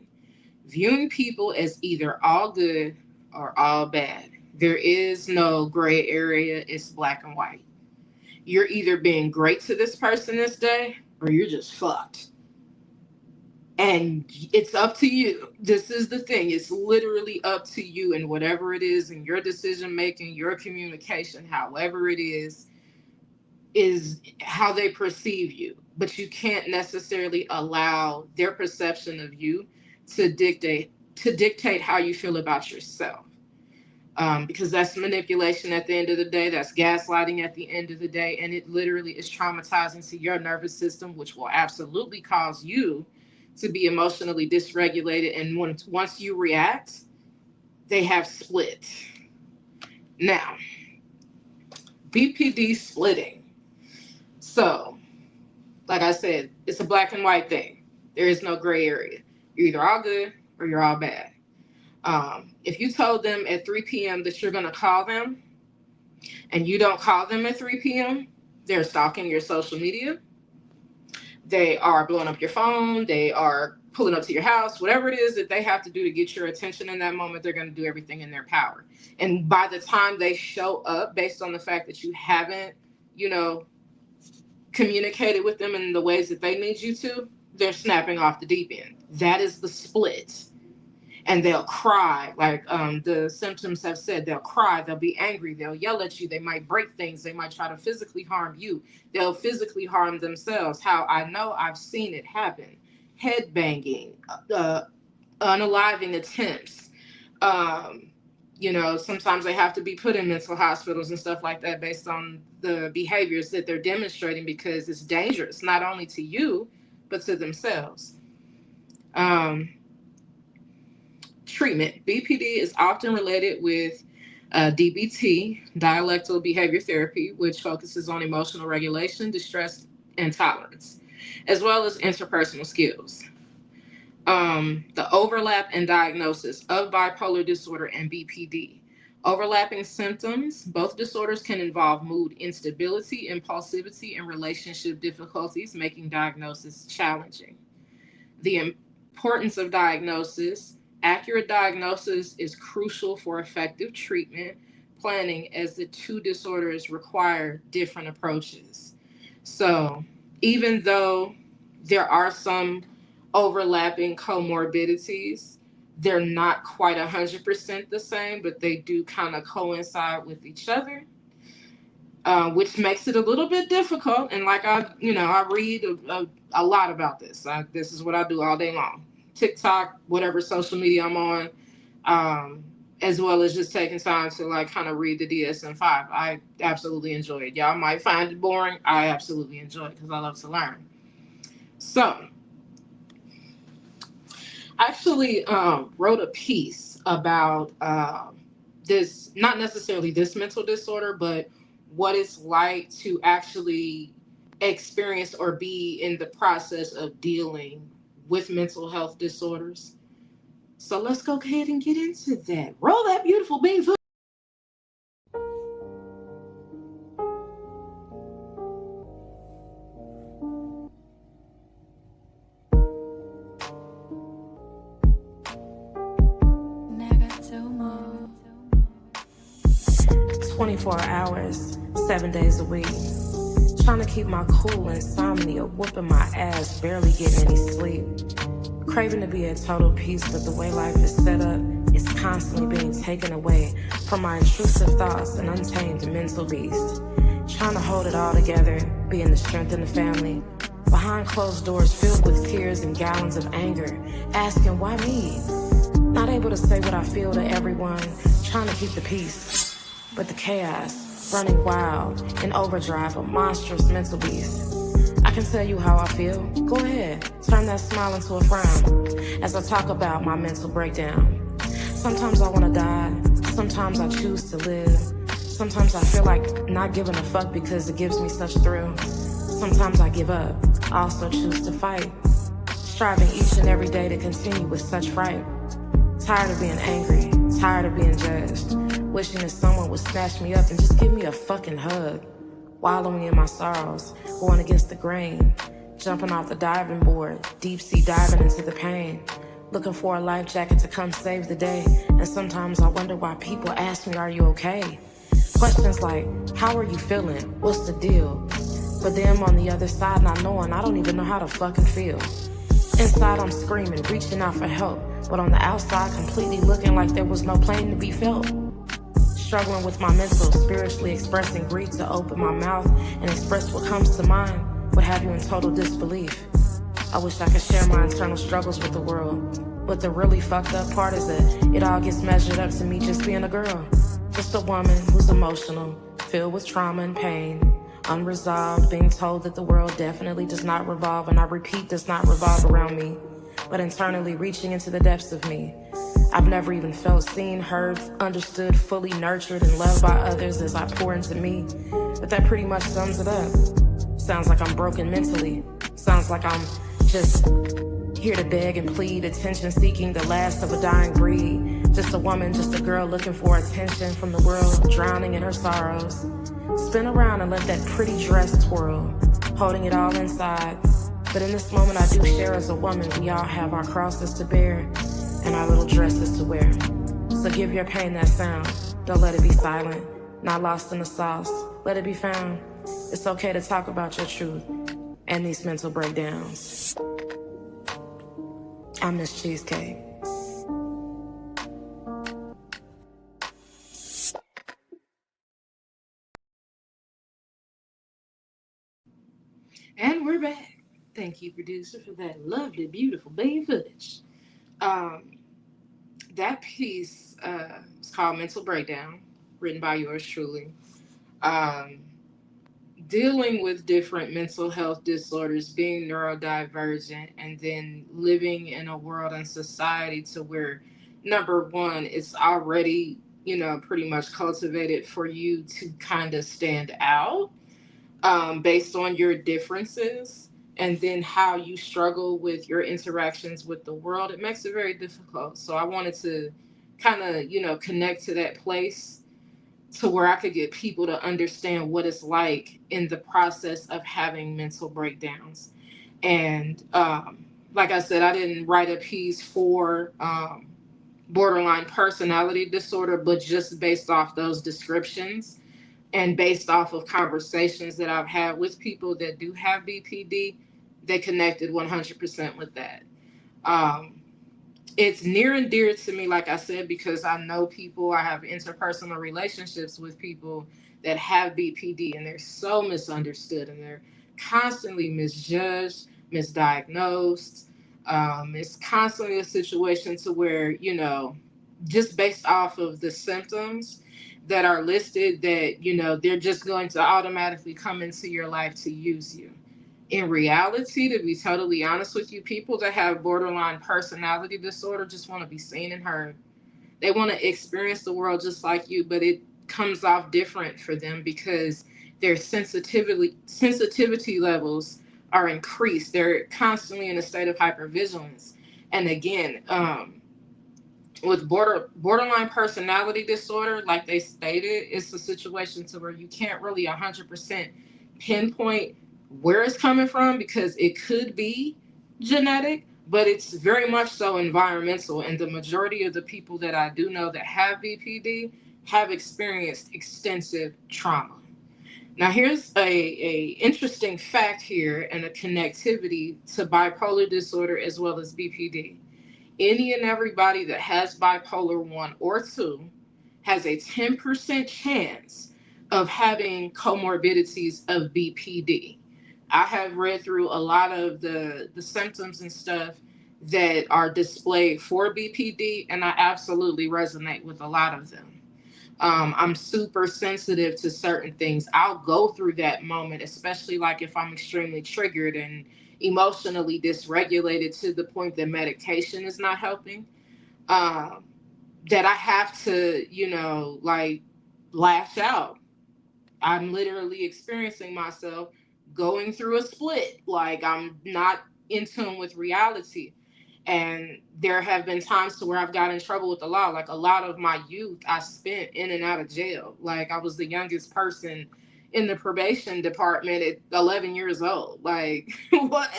viewing people as either all good or all bad. There is no gray area, it's black and white. You're either being great to this person this day or you're just fucked. And it's up to you. This is the thing. It's literally up to you, and whatever it is in your decision making, your communication, however it is how they perceive you. But you can't necessarily allow their perception of you to dictate how you feel about yourself. Because that's manipulation at the end of the day. That's gaslighting at the end of the day. And it literally is traumatizing to your nervous system, which will absolutely cause you to be emotionally dysregulated. And once you react, they have split. Now, BPD splitting. So, like I said, it's a black and white thing. There is no gray area. You're either all good or you're all bad. If you told them at 3 p.m. that you're going to call them and you don't call them at 3 p.m., They're stalking your social media. They are blowing up your phone. They are pulling up to your house. Whatever it is that they have to do to get your attention in that moment, they're going to do everything in their power. And by the time they show up, based on the fact that you haven't, communicated with them in the ways that they need you to, they're snapping off the deep end. That is the split. And they'll cry, like the symptoms have said. They'll cry, they'll be angry, they'll yell at you, they might break things, they might try to physically harm you, they'll physically harm themselves. How I know, I've seen it happen. Head banging, unaliving attempts. Sometimes they have to be put in mental hospitals and stuff like that based on the behaviors that they're demonstrating, because it's dangerous, not only to you, but to themselves. Treatment. BPD is often related with DBT, dialectical behavior therapy, which focuses on emotional regulation, distress, and tolerance, as well as interpersonal skills. The overlap and diagnosis of bipolar disorder and BPD. Overlapping symptoms. Both disorders can involve mood instability, impulsivity, and relationship difficulties, making diagnosis challenging. The importance of diagnosis. Accurate diagnosis is crucial for effective treatment planning, as the two disorders require different approaches. So even though there are some overlapping comorbidities, they're not quite 100% the same, but they do kind of coincide with each other, which makes it a little bit difficult. And like I read a lot about this. This is what I do all day long. TikTok, whatever social media I'm on, as well as just taking time to like kind of read the DSM-5. I absolutely enjoy it. Y'all might find it boring. I absolutely enjoy it because I love to learn. So I actually wrote a piece about this, not necessarily this mental disorder, but what it's like to actually experience or be in the process of dealing with mental health disorders. So let's go ahead and get into that. Roll that beautiful bean food. Never 24 hours, 7 days a week. Trying to keep my cool, insomnia, whooping my ass, barely getting any sleep. Craving to be at total peace, but the way life is set up, it's constantly being taken away from my intrusive thoughts and untamed mental beast. Trying to hold it all together, being the strength in the family. Behind closed doors filled with tears and gallons of anger, asking why me? Not able to say what I feel to everyone, trying to keep the peace. But the chaos, running wild, in overdrive, a monstrous mental beast. I can tell you how I feel. Go ahead, turn that smile into a frown as I talk about my mental breakdown. Sometimes I want to die. Sometimes I choose to live. Sometimes I feel like not giving a fuck because it gives me such thrill. Sometimes I give up. I also choose to fight, striving each and every day to continue with such fright. Tired of being angry, tired of being judged, wishing that someone would snatch me up and just give me a fucking hug. Wallowing in my sorrows, going against the grain, jumping off the diving board, deep sea diving into the pain, looking for a life jacket to come save the day. And sometimes I wonder why people ask me, are you okay? Questions like, how are you feeling? What's the deal? But then on the other side, not knowing, I don't even know how to fucking feel. Inside I'm screaming, reaching out for help, but on the outside completely looking like there was no pain to be felt. Struggling with my mental, spiritually expressing grief to open my mouth and express what comes to mind would have you in total disbelief. I wish I could share my internal struggles with the world, but the really fucked up part is that it all gets measured up to me just being a girl. Just a woman who's emotional, filled with trauma and pain, unresolved, being told that the world definitely does not revolve, and I repeat, does not revolve around me, but internally reaching into the depths of me. I've never even felt seen, heard, understood, fully nurtured and loved by others as I pour into me. But that pretty much sums it up. Sounds like I'm broken mentally. Sounds like I'm just here to beg and plead, attention seeking, the last of a dying breed. Just a woman, just a girl looking for attention from the world, drowning in her sorrows. Spin around and let that pretty dress twirl, holding it all inside. But in this moment I do share as a woman, we all have our crosses to bear and our little dresses to wear. So give your pain that sound. Don't let it be silent, not lost in the sauce. Let it be found. It's okay to talk about your truth and these mental breakdowns. I'm Miss Cheezcake. And we're back. Thank you, producer, for that lovely, beautiful baby footage. Um, that piece is called Mental Breakdown, written by yours truly. Um, Dealing with different mental health disorders, being neurodivergent, and then living in a world and society to where, number one, it's already, pretty much cultivated for you to kind of stand out based on your differences, and then how you struggle with your interactions with the world. It makes it very difficult. So I wanted to kind of, connect to that place to where I could get people to understand what it's like in the process of having mental breakdowns. And like I said, I didn't write a piece for borderline personality disorder, but just based off those descriptions and based off of conversations that I've had with people that do have BPD, they connected 100% with that. Um, it's near and dear to me, like I said, because I know people, I have interpersonal relationships with people that have BPD, and they're so misunderstood and they're constantly misjudged, misdiagnosed. It's constantly a situation to where, just based off of the symptoms that are listed, that, they're just going to automatically come into your life to use you. In reality, to be totally honest with you, people that have borderline personality disorder just want to be seen and heard. They want to experience the world just like you, but it comes off different for them because their sensitivity levels are increased. They're constantly in a state of hypervigilance. And again, with borderline personality disorder, like they stated, it's a situation to where you can't really 100% pinpoint where it's coming from, because it could be genetic, but it's very much so environmental. And the majority of the people that I do know that have BPD have experienced extensive trauma. Now, here's a interesting fact here and a connectivity to bipolar disorder as well as BPD. Any and everybody that has bipolar 1 or 2 has a 10% chance of having comorbidities of BPD. I have read through a lot of the symptoms and stuff that are displayed for BPD, and I absolutely resonate with a lot of them. I'm super sensitive to certain things. I'll go through that moment, especially like if I'm extremely triggered and emotionally dysregulated to the point that medication is not helping, um, that I have to, like lash out. I'm literally experiencing myself going through a split. Like I'm not in tune with reality. And there have been times to where I've got in trouble with the law. Like a lot of my youth I spent in and out of jail. Like I was the youngest person in the probation department at 11 years old. Like what?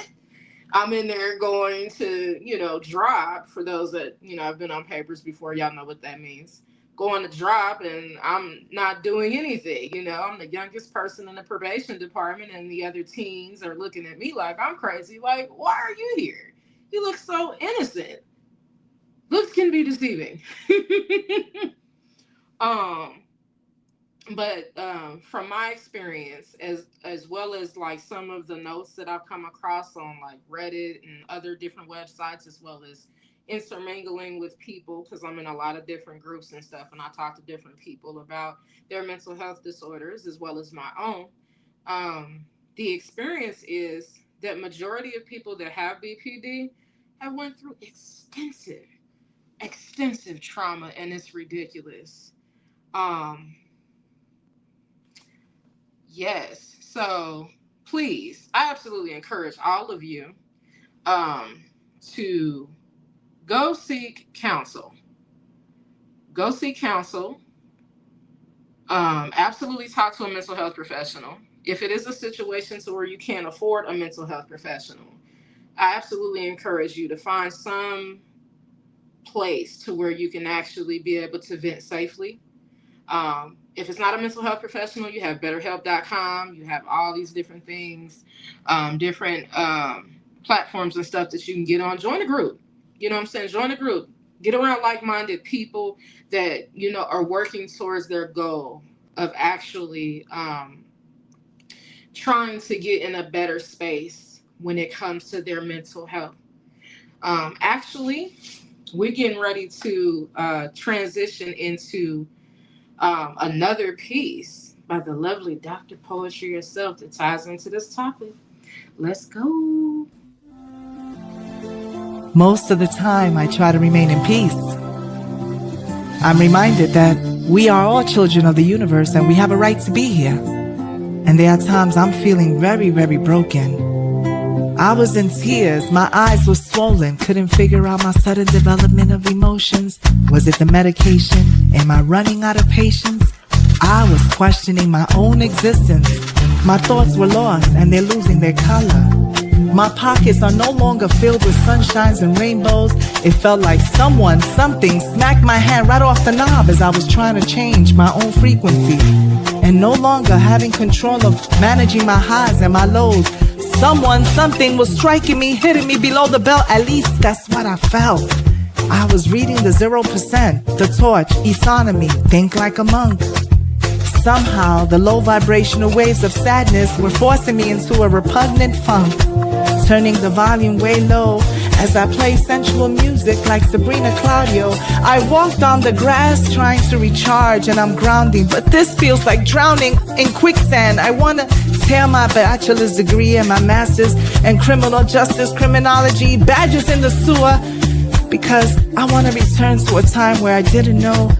I'm in there going to, drop. For those that, I've been on papers before, y'all know what that means. Going to drop, and I'm not doing anything. I'm the youngest person in the probation department, and the other teens are looking at me like I'm crazy. Like, why are you here? You look so innocent. Looks can be deceiving. um, but from my experience, as well as like some of the notes that I've come across on like Reddit and other different websites, as well as intermingling with people, because I'm in a lot of different groups and stuff, and I talk to different people about their mental health disorders as well as my own. The experience is that majority of people that have BPD have went through extensive trauma, and it's ridiculous. Um, Yes. So please, I absolutely encourage all of you um, to go seek counsel. Go seek counsel. Absolutely talk to a mental health professional. If it is a situation to where you can't afford a mental health professional, I absolutely encourage you to find some place to where you can actually be able to vent safely. If it's not a mental health professional, you have betterhelp.com. You have all these different things, different platforms and stuff that you can get on. Join a group. You know what I'm saying? Join a group. Get around like-minded people that, are working towards their goal of actually trying to get in a better space when it comes to their mental health. Actually, we're getting ready to transition into another piece by the lovely Dr. Poetry herself that ties into this topic. Let's go. Most of the time, I try to remain in peace. I'm reminded that we are all children of the universe and we have a right to be here. And there are times I'm feeling very, very broken. I was in tears, my eyes were swollen, couldn't figure out my sudden development of emotions. Was it the medication? Am I running out of patience? I was questioning my own existence. My thoughts were lost and they're losing their color. My pockets are no longer filled with sunshines and rainbows. It felt like someone, something smacked my hand right off the knob as I was trying to change my own frequency. And no longer having control of managing my highs and my lows. Someone, something was striking me, hitting me below the belt. At least that's what I felt. I was reading the 0%, the torch, Economy, think like a monk. Somehow, the low vibrational waves of sadness were forcing me into a repugnant funk. Turning the volume way low as I played sensual music like Sabrina Claudio. I walked on the grass trying to recharge and I'm grounding, but this feels like drowning in quicksand. I want to tear my bachelor's degree and my master's in criminal justice, criminology, badges in the sewer, because I want to return to a time where I didn't know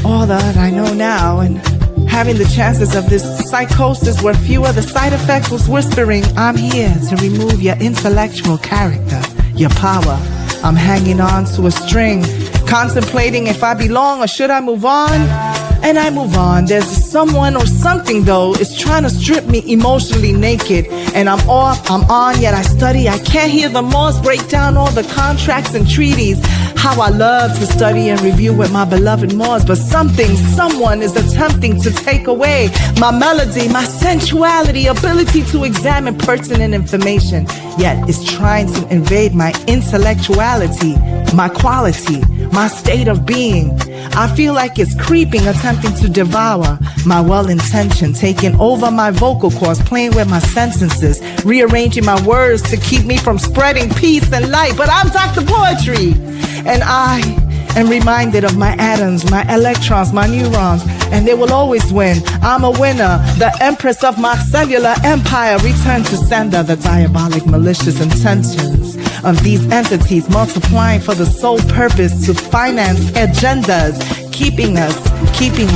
all that I know now, and having the chances of this psychosis where few of the side effects was whispering, I'm here to remove your intellectual character, your power. I'm hanging on to a string, contemplating if I belong or should I move on? And I move on. There's someone or something though is trying to strip me emotionally naked. And I'm off, I'm on, yet I study. I can't hear the Morse break down all the contracts and treaties. How I love to study and review with my beloved Morse. But something, someone is attempting to take away my melody, my sensuality, ability to examine pertinent information. Yet it's trying to invade my intellectuality, my quality, my state of being. I feel like it's creeping, attempting to devour my well-intention, taking over my vocal cords, playing with my sentences, rearranging my words to keep me from spreading peace and light. But I'm Dr. Poetry, and I am reminded of my atoms, my electrons, my neurons, and they will always win. I'm a winner, the empress of my cellular empire. Return to sender the diabolic, malicious intentions of these entities multiplying for the sole purpose to finance agendas, keeping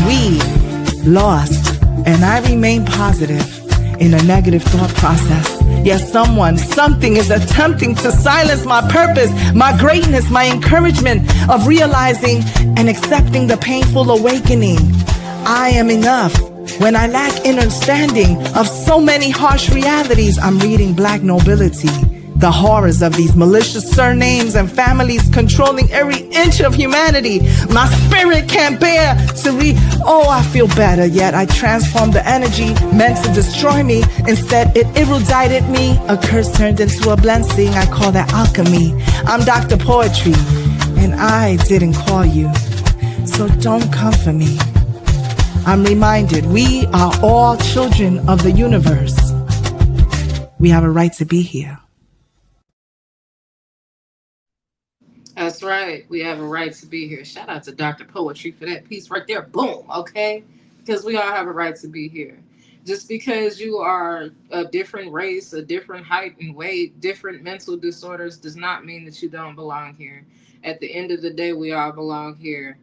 we lost. And I remain positive in a negative thought process. Yes, someone, something is attempting to silence my purpose, my greatness, my encouragement of realizing and accepting the painful awakening. I am enough. When I lack understanding of so many harsh realities, I'm reading Black Nobility. The horrors of these malicious surnames and families controlling every inch of humanity. My spirit can't bear to read. Oh, I feel better, yet I transformed the energy meant to destroy me. Instead, it erudited me. A curse turned into a blessing. I call that alchemy. I'm Dr. Poetry, and I didn't call you. So don't come for me. I'm reminded we are all children of the universe. We have a right to be here. That's right. We have a right to be here. Shout out to Dr. Poetry for that piece right there. Boom. Okay. Because we all have a right to be here. Just because you are a different race, a different height and weight, different mental disorders does not mean that you don't belong here. At the end of the day, we all belong here.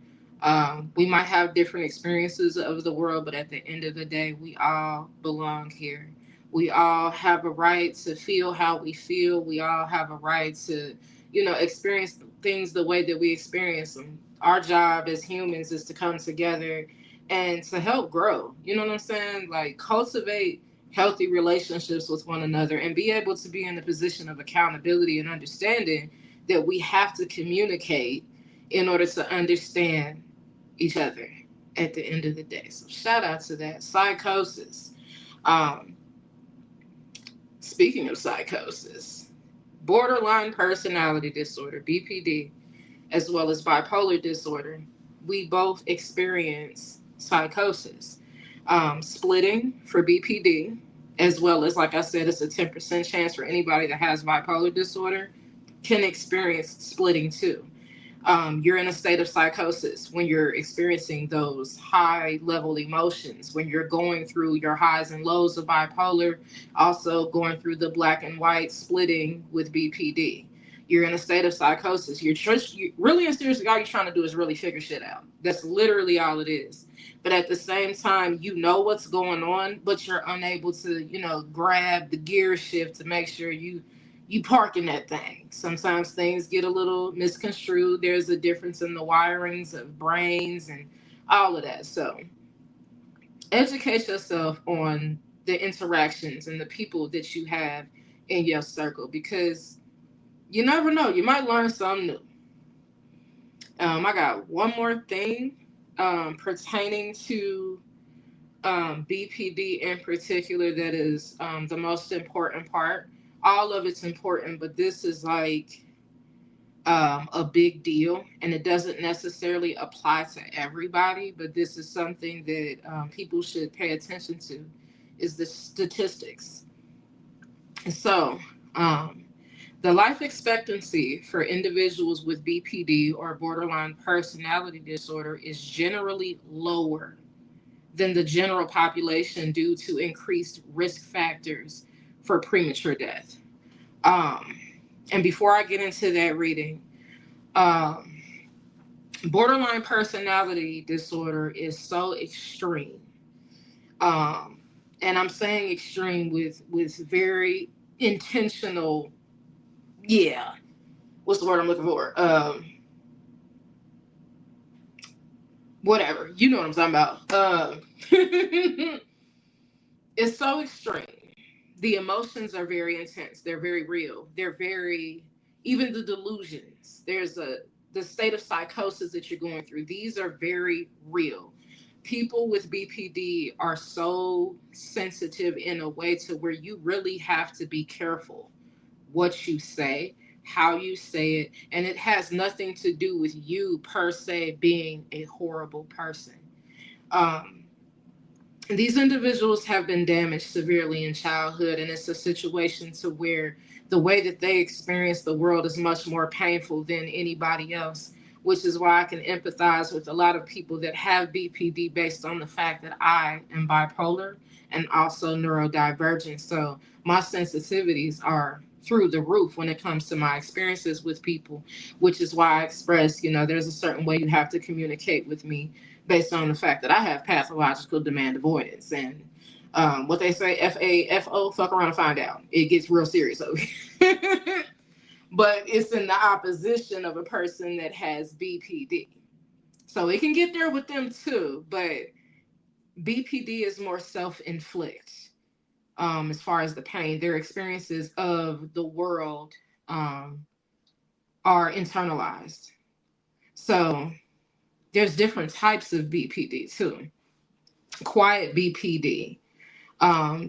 We might have different experiences of the world, but at the end of the day, we all belong here. We all have a right to feel how we feel. We all have a right to, experience things the way that we experience them. Our job as humans is to come together and to help grow. You know what I'm saying? Like, cultivate healthy relationships with one another and be able to be in the position of accountability and understanding that we have to communicate in order to understand each other at the end of the day. So shout out to that. Psychosis. Um, Speaking of psychosis, borderline personality disorder, BPD, as well as bipolar disorder, we both experience psychosis. Splitting for BPD, as well as, like I said, it's a 10% chance for anybody that has bipolar disorder can experience splitting too. You're in a state of psychosis when you're experiencing those high level emotions, when you're going through your highs and lows of bipolar, also going through the black and white splitting with BPD. You're in a state of psychosis. You really, and seriously, all you're trying to do is really figure shit out. That's literally all it is. But at the same time, you know what's going on, but you're unable to, grab the gear shift to make sure you parking that thing. Sometimes things get a little misconstrued. There's a difference in the wirings of brains and all of that. So educate yourself on the interactions and the people that you have in your circle, because you never know. You might learn something new. I got one more thing pertaining to BPD in particular that is the most important part. All of it's important, but this is like a big deal, and it doesn't necessarily apply to everybody, but this is something that people should pay attention to, is the statistics. So, the life expectancy for individuals with BPD or borderline personality disorder is generally lower than the general population due to increased risk factors for premature death. Um, and before I get into that reading, um, borderline personality disorder is so extreme. Um, and I'm saying extreme with very intentional, yeah. What's the word I'm looking for? Whatever. You know what I'm talking about. It's so extreme. The emotions are very intense. They're very real. They're very, even the delusions. The state of psychosis that you're going through. These are very real. People with BPD are so sensitive in a way to where you really have to be careful what you say, how you say it, and it has nothing to do with you per se being a horrible person. Um, these individuals have been damaged severely in childhood, and it's a situation to where the way that they experience the world is much more painful than anybody else, which is why I can empathize with a lot of people that have BPD based on the fact that I am bipolar and also neurodivergent. So my sensitivities are through the roof when it comes to my experiences with people, which is why I express, there's a certain way you have to communicate with me based on the fact that I have pathological demand avoidance. And what they say, FAFO, fuck around and find out. It gets real serious over here. But it's in the opposition of a person that has BPD. So it can get there with them too, but BPD is more self-inflict as far as the pain. Their experiences of the world are internalized. So there's different types of BPD too. Quiet BPD.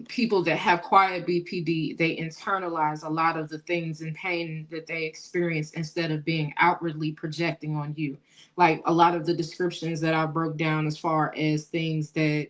People that have quiet BPD, they internalize a lot of the things and pain that they experience instead of being outwardly projecting on you. Like a lot of the descriptions that I broke down as far as things that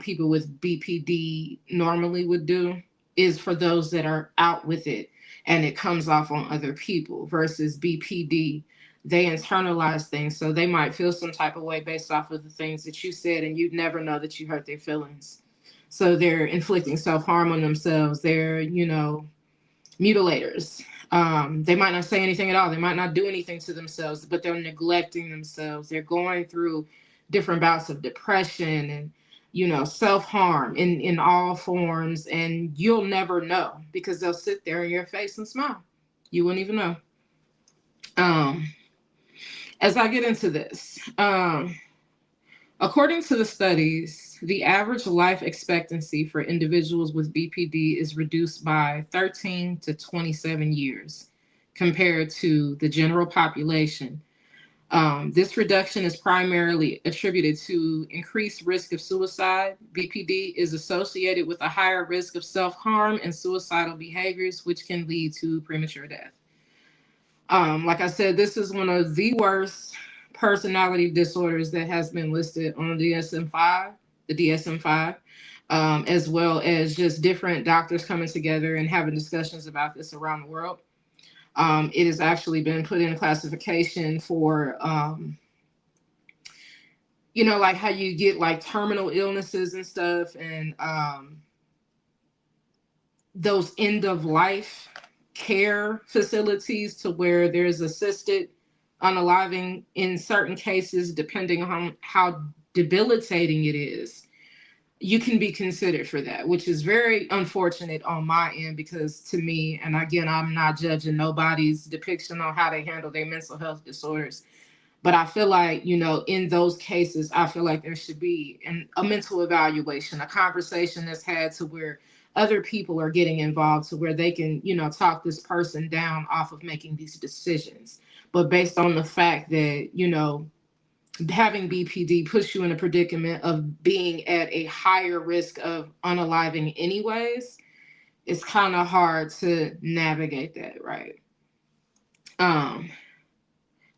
people with BPD normally would do is for those that are out with it and it comes off on other people, versus BPD. They internalize things, so they might feel some type of way based off of the things that you said, and you'd never know that you hurt their feelings. So they're inflicting self-harm on themselves. They're, mutilators. They might not say anything at all. They might not do anything to themselves, but they're neglecting themselves. They're going through different bouts of depression and, self-harm in all forms. And you'll never know because they'll sit there in your face and smile. You wouldn't even know. As I get into this, According to the studies, the average life expectancy for individuals with BPD is reduced by 13 to 27 years compared to the general population. This reduction is primarily attributed to increased risk of suicide. BPD is associated with a higher risk of self-harm and suicidal behaviors, which can lead to premature death. Like I said, this is one of the worst personality disorders that has been listed on the DSM-5, as well as just different doctors coming together and having discussions about this around the world. It has actually been put in classification for, like how you get like terminal illnesses and stuff, and those end of life care facilities to where there's assisted unaliving in certain cases, depending on how debilitating it is. You can be considered for that, which is very unfortunate on my end, because to me, and again, I'm not judging nobody's depiction on how they handle their mental health disorders, but I feel like, in those cases, I feel like there should be a mental evaluation, a conversation that's had to where other people are getting involved to where they can, talk this person down off of making these decisions. But based on the fact that, having BPD puts you in a predicament of being at a higher risk of unaliving anyways, it's kind of hard to navigate that, right?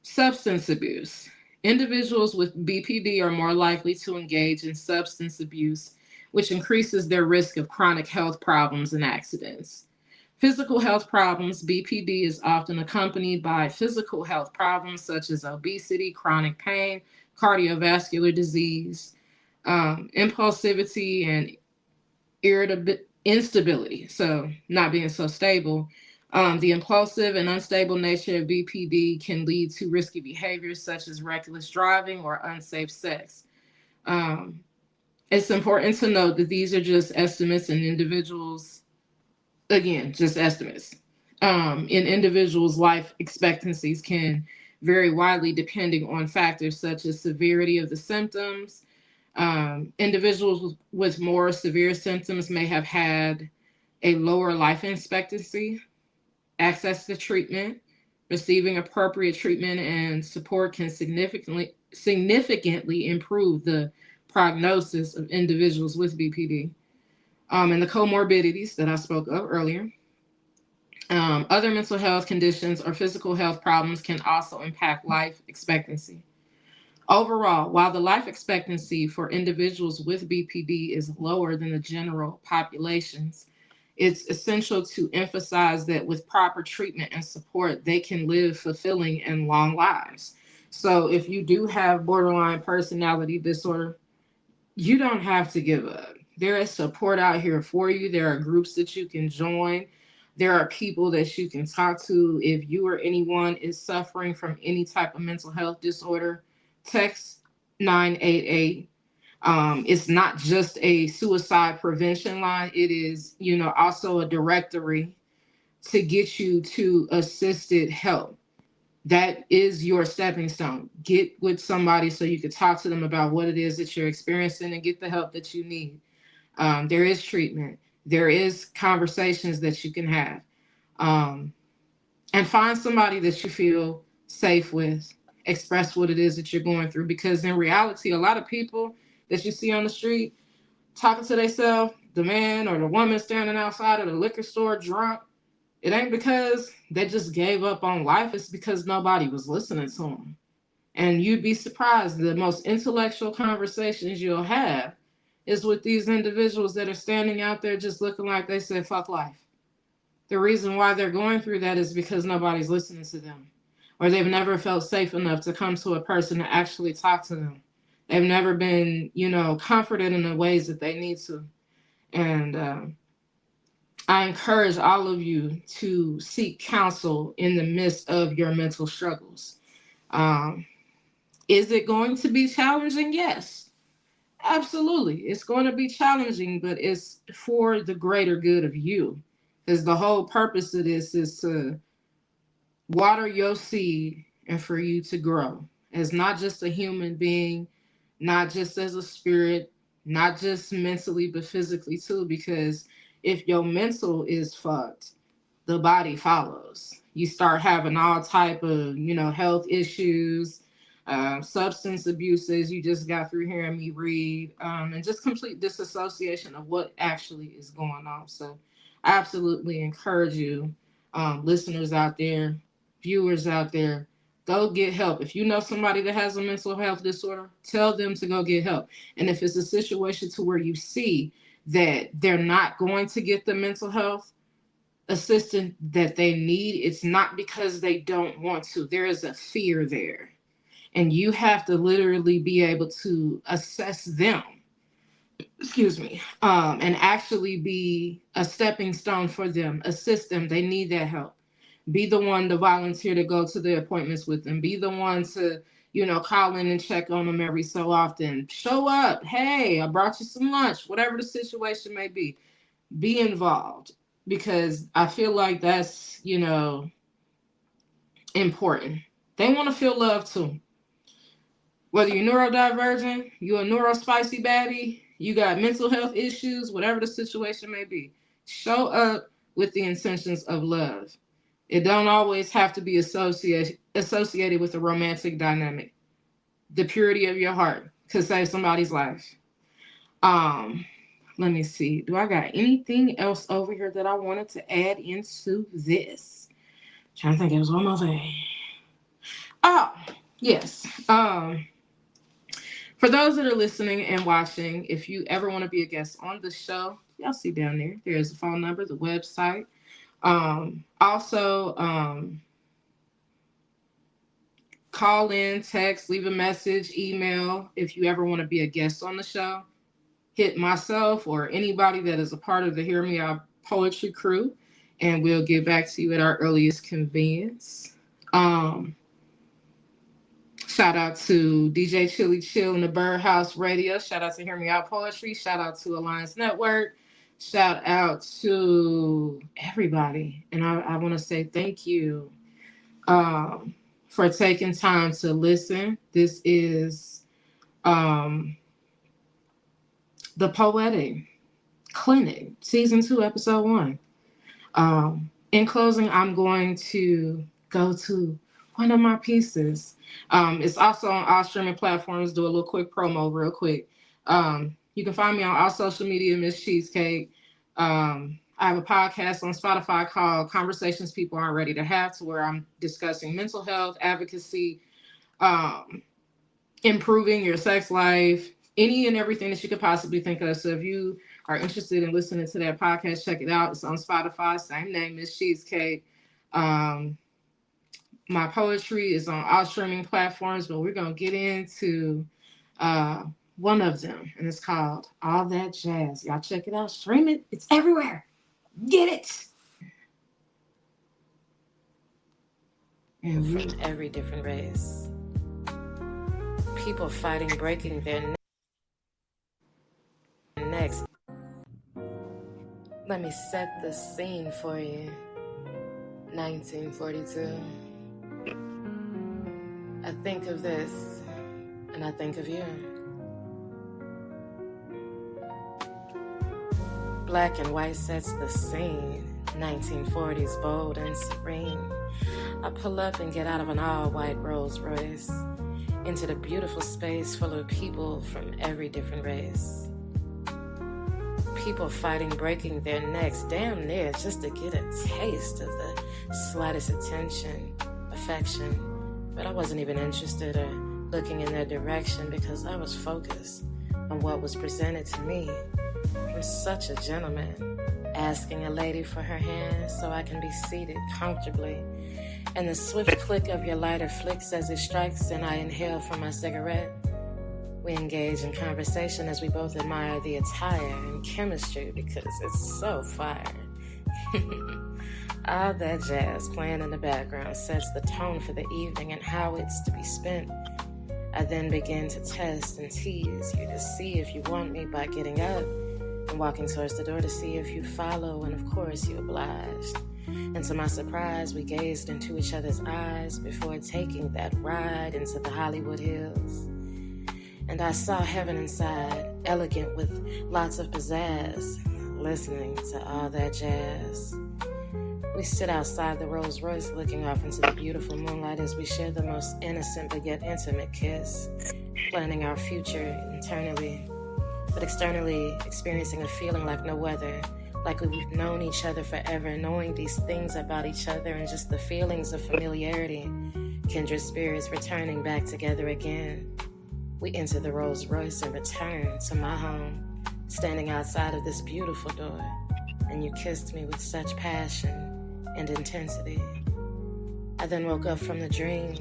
Substance abuse. Individuals with BPD are more likely to engage in substance abuse, which increases their risk of chronic health problems and accidents. Physical health problems. BPD is often accompanied by physical health problems such as obesity, chronic pain, cardiovascular disease, impulsivity, and instability, so not being so stable. The impulsive and unstable nature of BPD can lead to risky behaviors such as reckless driving or unsafe sex. Um, it's important to note that these are just estimates in individuals, again, just estimates. In individuals, life expectancies can vary widely depending on factors such as severity of the symptoms. Individuals with more severe symptoms may have had a lower life expectancy. Access to treatment, receiving appropriate treatment and support can significantly improve the prognosis of individuals with BPD. And the comorbidities that I spoke of earlier. Other mental health conditions or physical health problems can also impact life expectancy. Overall, while the life expectancy for individuals with BPD is lower than the general populations, it's essential to emphasize that with proper treatment and support, they can live fulfilling and long lives. So if you do have borderline personality disorder, you don't have to give up. There is support out here for you. There are groups that you can join. There are people that you can talk to. If you or anyone is suffering from any type of mental health disorder, text 988. It's not just a suicide prevention line. It is, also a directory to get you to assisted help. That is your stepping stone. Get with somebody so you can talk to them about what it is that you're experiencing and get the help that you need. There is treatment. There is conversations that you can have. And find somebody that you feel safe with. Express what it is that you're going through. Because in reality, a lot of people that you see on the street talking to themselves, the man or the woman standing outside of the liquor store drunk, it ain't because they just gave up on life. It's because nobody was listening to them. And you'd be surprised, the most intellectual conversations you'll have is with these individuals that are standing out there just looking like they said, fuck life. The reason why they're going through that is because nobody's listening to them, or they've never felt safe enough to come to a person to actually talk to them. They've never been, comforted in the ways that they need to. And I encourage all of you to seek counsel in the midst of your mental struggles. Is it going to be challenging? Yes, absolutely. It's going to be challenging, but it's for the greater good of you. Because the whole purpose of this is to water your seed and for you to grow as not just a human being, not just as a spirit, not just mentally, but physically too, because if your mental is fucked, the body follows. You start having all type of, health issues, substance abuses. You just got through hearing me read, and just complete disassociation of what actually is going on. So I absolutely encourage you, listeners out there, viewers out there, go get help. If you know somebody that has a mental health disorder, tell them to go get help. And if it's a situation to where you see that they're not going to get the mental health assistance that they need, it's not because they don't want to. There is a fear there. And you have to literally be able to assess them, and actually be a stepping stone for them, assist them. They need that help. Be the one to volunteer to go to the appointments with them. Be the one to, call in and check on them every so often. Show up. Hey, I brought you some lunch, whatever the situation may be. Be involved, because I feel like that's, important. They want to feel love too. Whether you're neurodivergent, you're a neurospicy baddie, you got mental health issues, whatever the situation may be, show up with the intentions of love. It don't always have to be associated with a romantic dynamic. The purity of your heart could save somebody's life. Let me see. Do I got anything else over here that I wanted to add into this? I'm trying to think, it was one more thing. Oh, yes. For those that are listening and watching, if you ever want to be a guest on the show, y'all see down there, there's a phone number, the website. Also, call in, text, leave a message, email. If you ever want to be a guest on the show, hit myself or anybody that is a part of the Hear Me Out Poetry crew, and we'll get back to you at our earliest convenience. Shout out to DJ Chili Chill and the Birdhouse Radio. Shout out to Hear Me Out Poetry. Shout out to Alliance Network. Shout out to everybody. And I want to say thank you for taking time to listen. This is the Poetic Clinic, Season 2, Episode 1. In closing, I'm going to go to one of my pieces. It's also on all streaming platforms. Do a little quick promo real quick. You can find me on all social media, Miss Cheezcake. I have a podcast on Spotify called Conversations People Aren't Ready to Have, to where I'm discussing mental health, advocacy, improving your sex life, any and everything that you could possibly think of. So if you are interested in listening to that podcast, check it out. It's on Spotify, same name, Miss Cheezcake. My poetry is on all streaming platforms, but we're going to get into one of them, and it's called All That Jazz. Y'all check it out. Stream it. It's everywhere. Get it. And from every different race. People fighting, breaking their necks. Let me set the scene for you. 1942. I think of this, and I think of you. Black and white sets the scene. 1940s, bold and serene. I pull up and get out of an all-white Rolls Royce into the beautiful space full of people from every different race. People fighting, breaking their necks, damn near just to get a taste of the slightest attention, affection. But I wasn't even interested or looking in their direction, because I was focused on what was presented to me from such a gentleman, asking a lady for her hand so I can be seated comfortably. And the swift click of your lighter flicks as it strikes, and I inhale from my cigarette. We engage in conversation as we both admire the attire and chemistry, because it's so fire. All that jazz playing in the background sets the tone for the evening and how it's to be spent. I then begin to test and tease you to see if you want me by getting up and walking towards the door to see if you follow, and of course you obliged. And to my surprise, we gazed into each other's eyes before taking that ride into the Hollywood Hills. And I saw heaven inside, elegant with lots of pizzazz, listening to all that jazz. We sit outside the Rolls Royce looking off into the beautiful moonlight as we share the most innocent but yet intimate kiss, planning our future internally, but externally experiencing a feeling like no other, like we've known each other forever, knowing these things about each other and just the feelings of familiarity, kindred spirits returning back together again. We enter the Rolls Royce and return to my home, standing outside of this beautiful door, and you kissed me with such passion and intensity. I then woke up from the dream.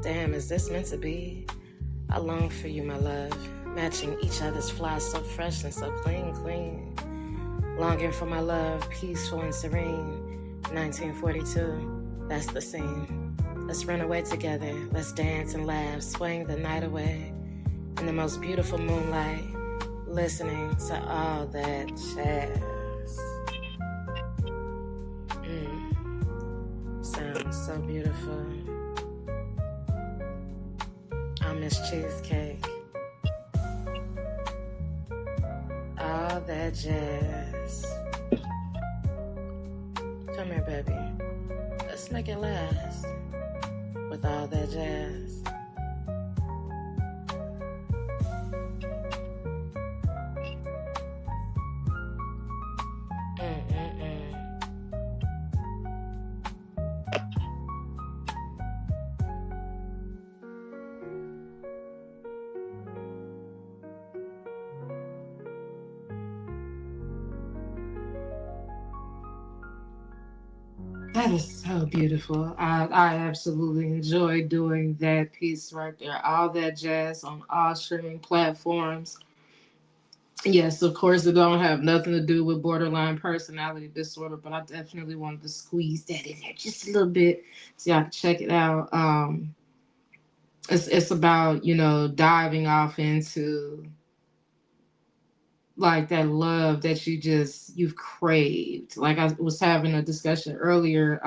Damn, is this meant to be? I long for you, my love, matching each other's fly so fresh and so clean. Longing for my love, peaceful and serene. 1942, that's the scene. Let's run away together, let's dance and laugh, swaying the night away. In the most beautiful moonlight, listening to all that jazz. Sounds so beautiful. I'm Miss Cheezcake. All that jazz. Come here, baby. Let's make it last with all that jazz. That is so beautiful. I absolutely enjoyed doing that piece right there. All that jazz on all streaming platforms. Yes, of course, it don't have nothing to do with borderline personality disorder, but I definitely wanted to squeeze that in there just a little bit so y'all can check it out. It's about, diving off into like that love that you've craved. Like I was having a discussion earlier.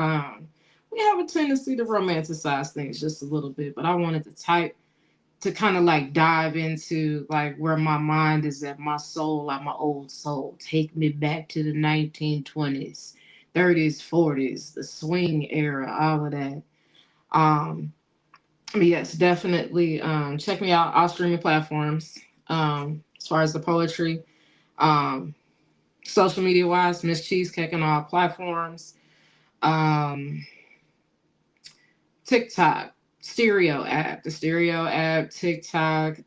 We have a tendency to romanticize things just a little bit, but I wanted to kind of like dive into like where my mind is at, my soul, like my old soul. Take me back to the 1920s, 30s, 40s, the swing era, all of that. But yes, definitely check me out, all streaming platforms. As far as the poetry, social media wise, Miss Cheezcake on all platforms. TikTok, the stereo app, TikTok,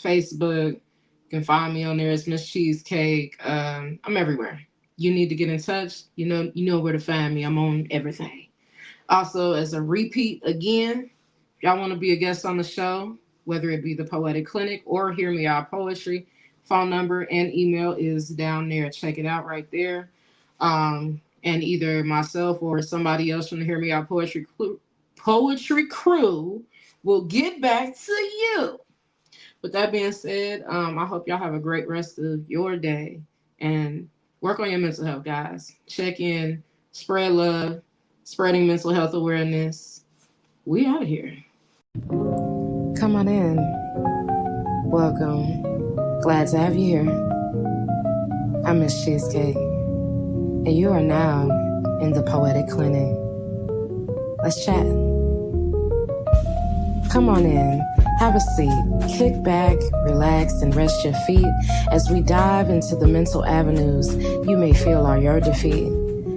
Facebook. You can find me on there as Miss Cheezcake. I'm everywhere. You need to get in touch. You know where to find me. I'm on everything. Also, as a repeat again, if y'all want to be a guest on the show, whether it be the Poetic Clinic or Hear Me Out Poetry, phone number and email is down there. Check it out right there. And either myself or somebody else from the Hear Me Out Poetry crew will get back to you. With that being said, I hope y'all have a great rest of your day and work on your mental health, guys. Check in, spread love, spreading mental health awareness. We out of here. Come on in. Welcome. Glad to have you here. I'm Miss Cheezcake, and you are now in the Poetic Clinic. Let's chat. Come on in, have a seat, kick back, relax, and rest your feet as we dive into the mental avenues you may feel are your defeat.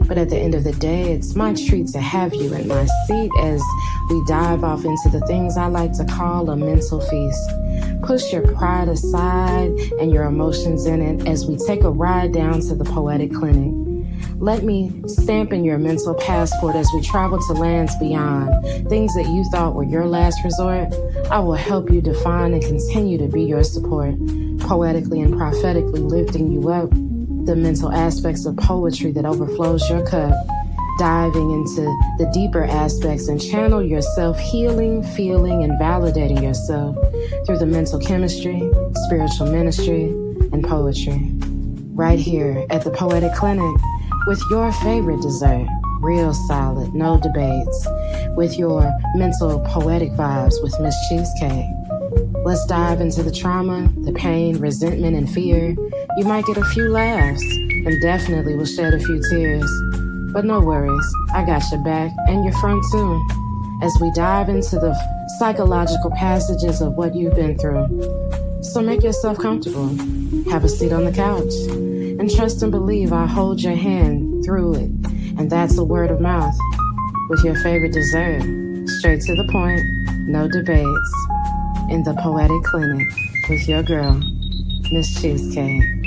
But at the end of the day, it's my treat to have you in my seat as we dive off into the things I like to call a mental feast. Push your pride aside and your emotions in it as we take a ride down to the Poetic Clinic. Let me stamp in your mental passport as we travel to lands beyond. Things that you thought were your last resort, I will help you define and continue to be your support, poetically and prophetically lifting you up. The mental aspects of poetry that overflows your cup, diving into the deeper aspects and channel yourself, healing, feeling, and validating yourself through the mental chemistry, spiritual ministry, and poetry. Right here at the Poetic Clinic with your favorite dessert, real solid, no debates, with your mental poetic vibes with Miss Cheezcake. Let's dive into the trauma, the pain, resentment, and fear. You might get a few laughs and definitely will shed a few tears. But no worries, I got your back and your front too. As we dive into the psychological passages of what you've been through. So make yourself comfortable. Have a seat on the couch. And trust and believe I'll hold your hand through it. And that's a word of mouth. With your favorite dessert. Straight to the point, no debates. In the Poetic Clinic with your girl, Miss Cheezcake.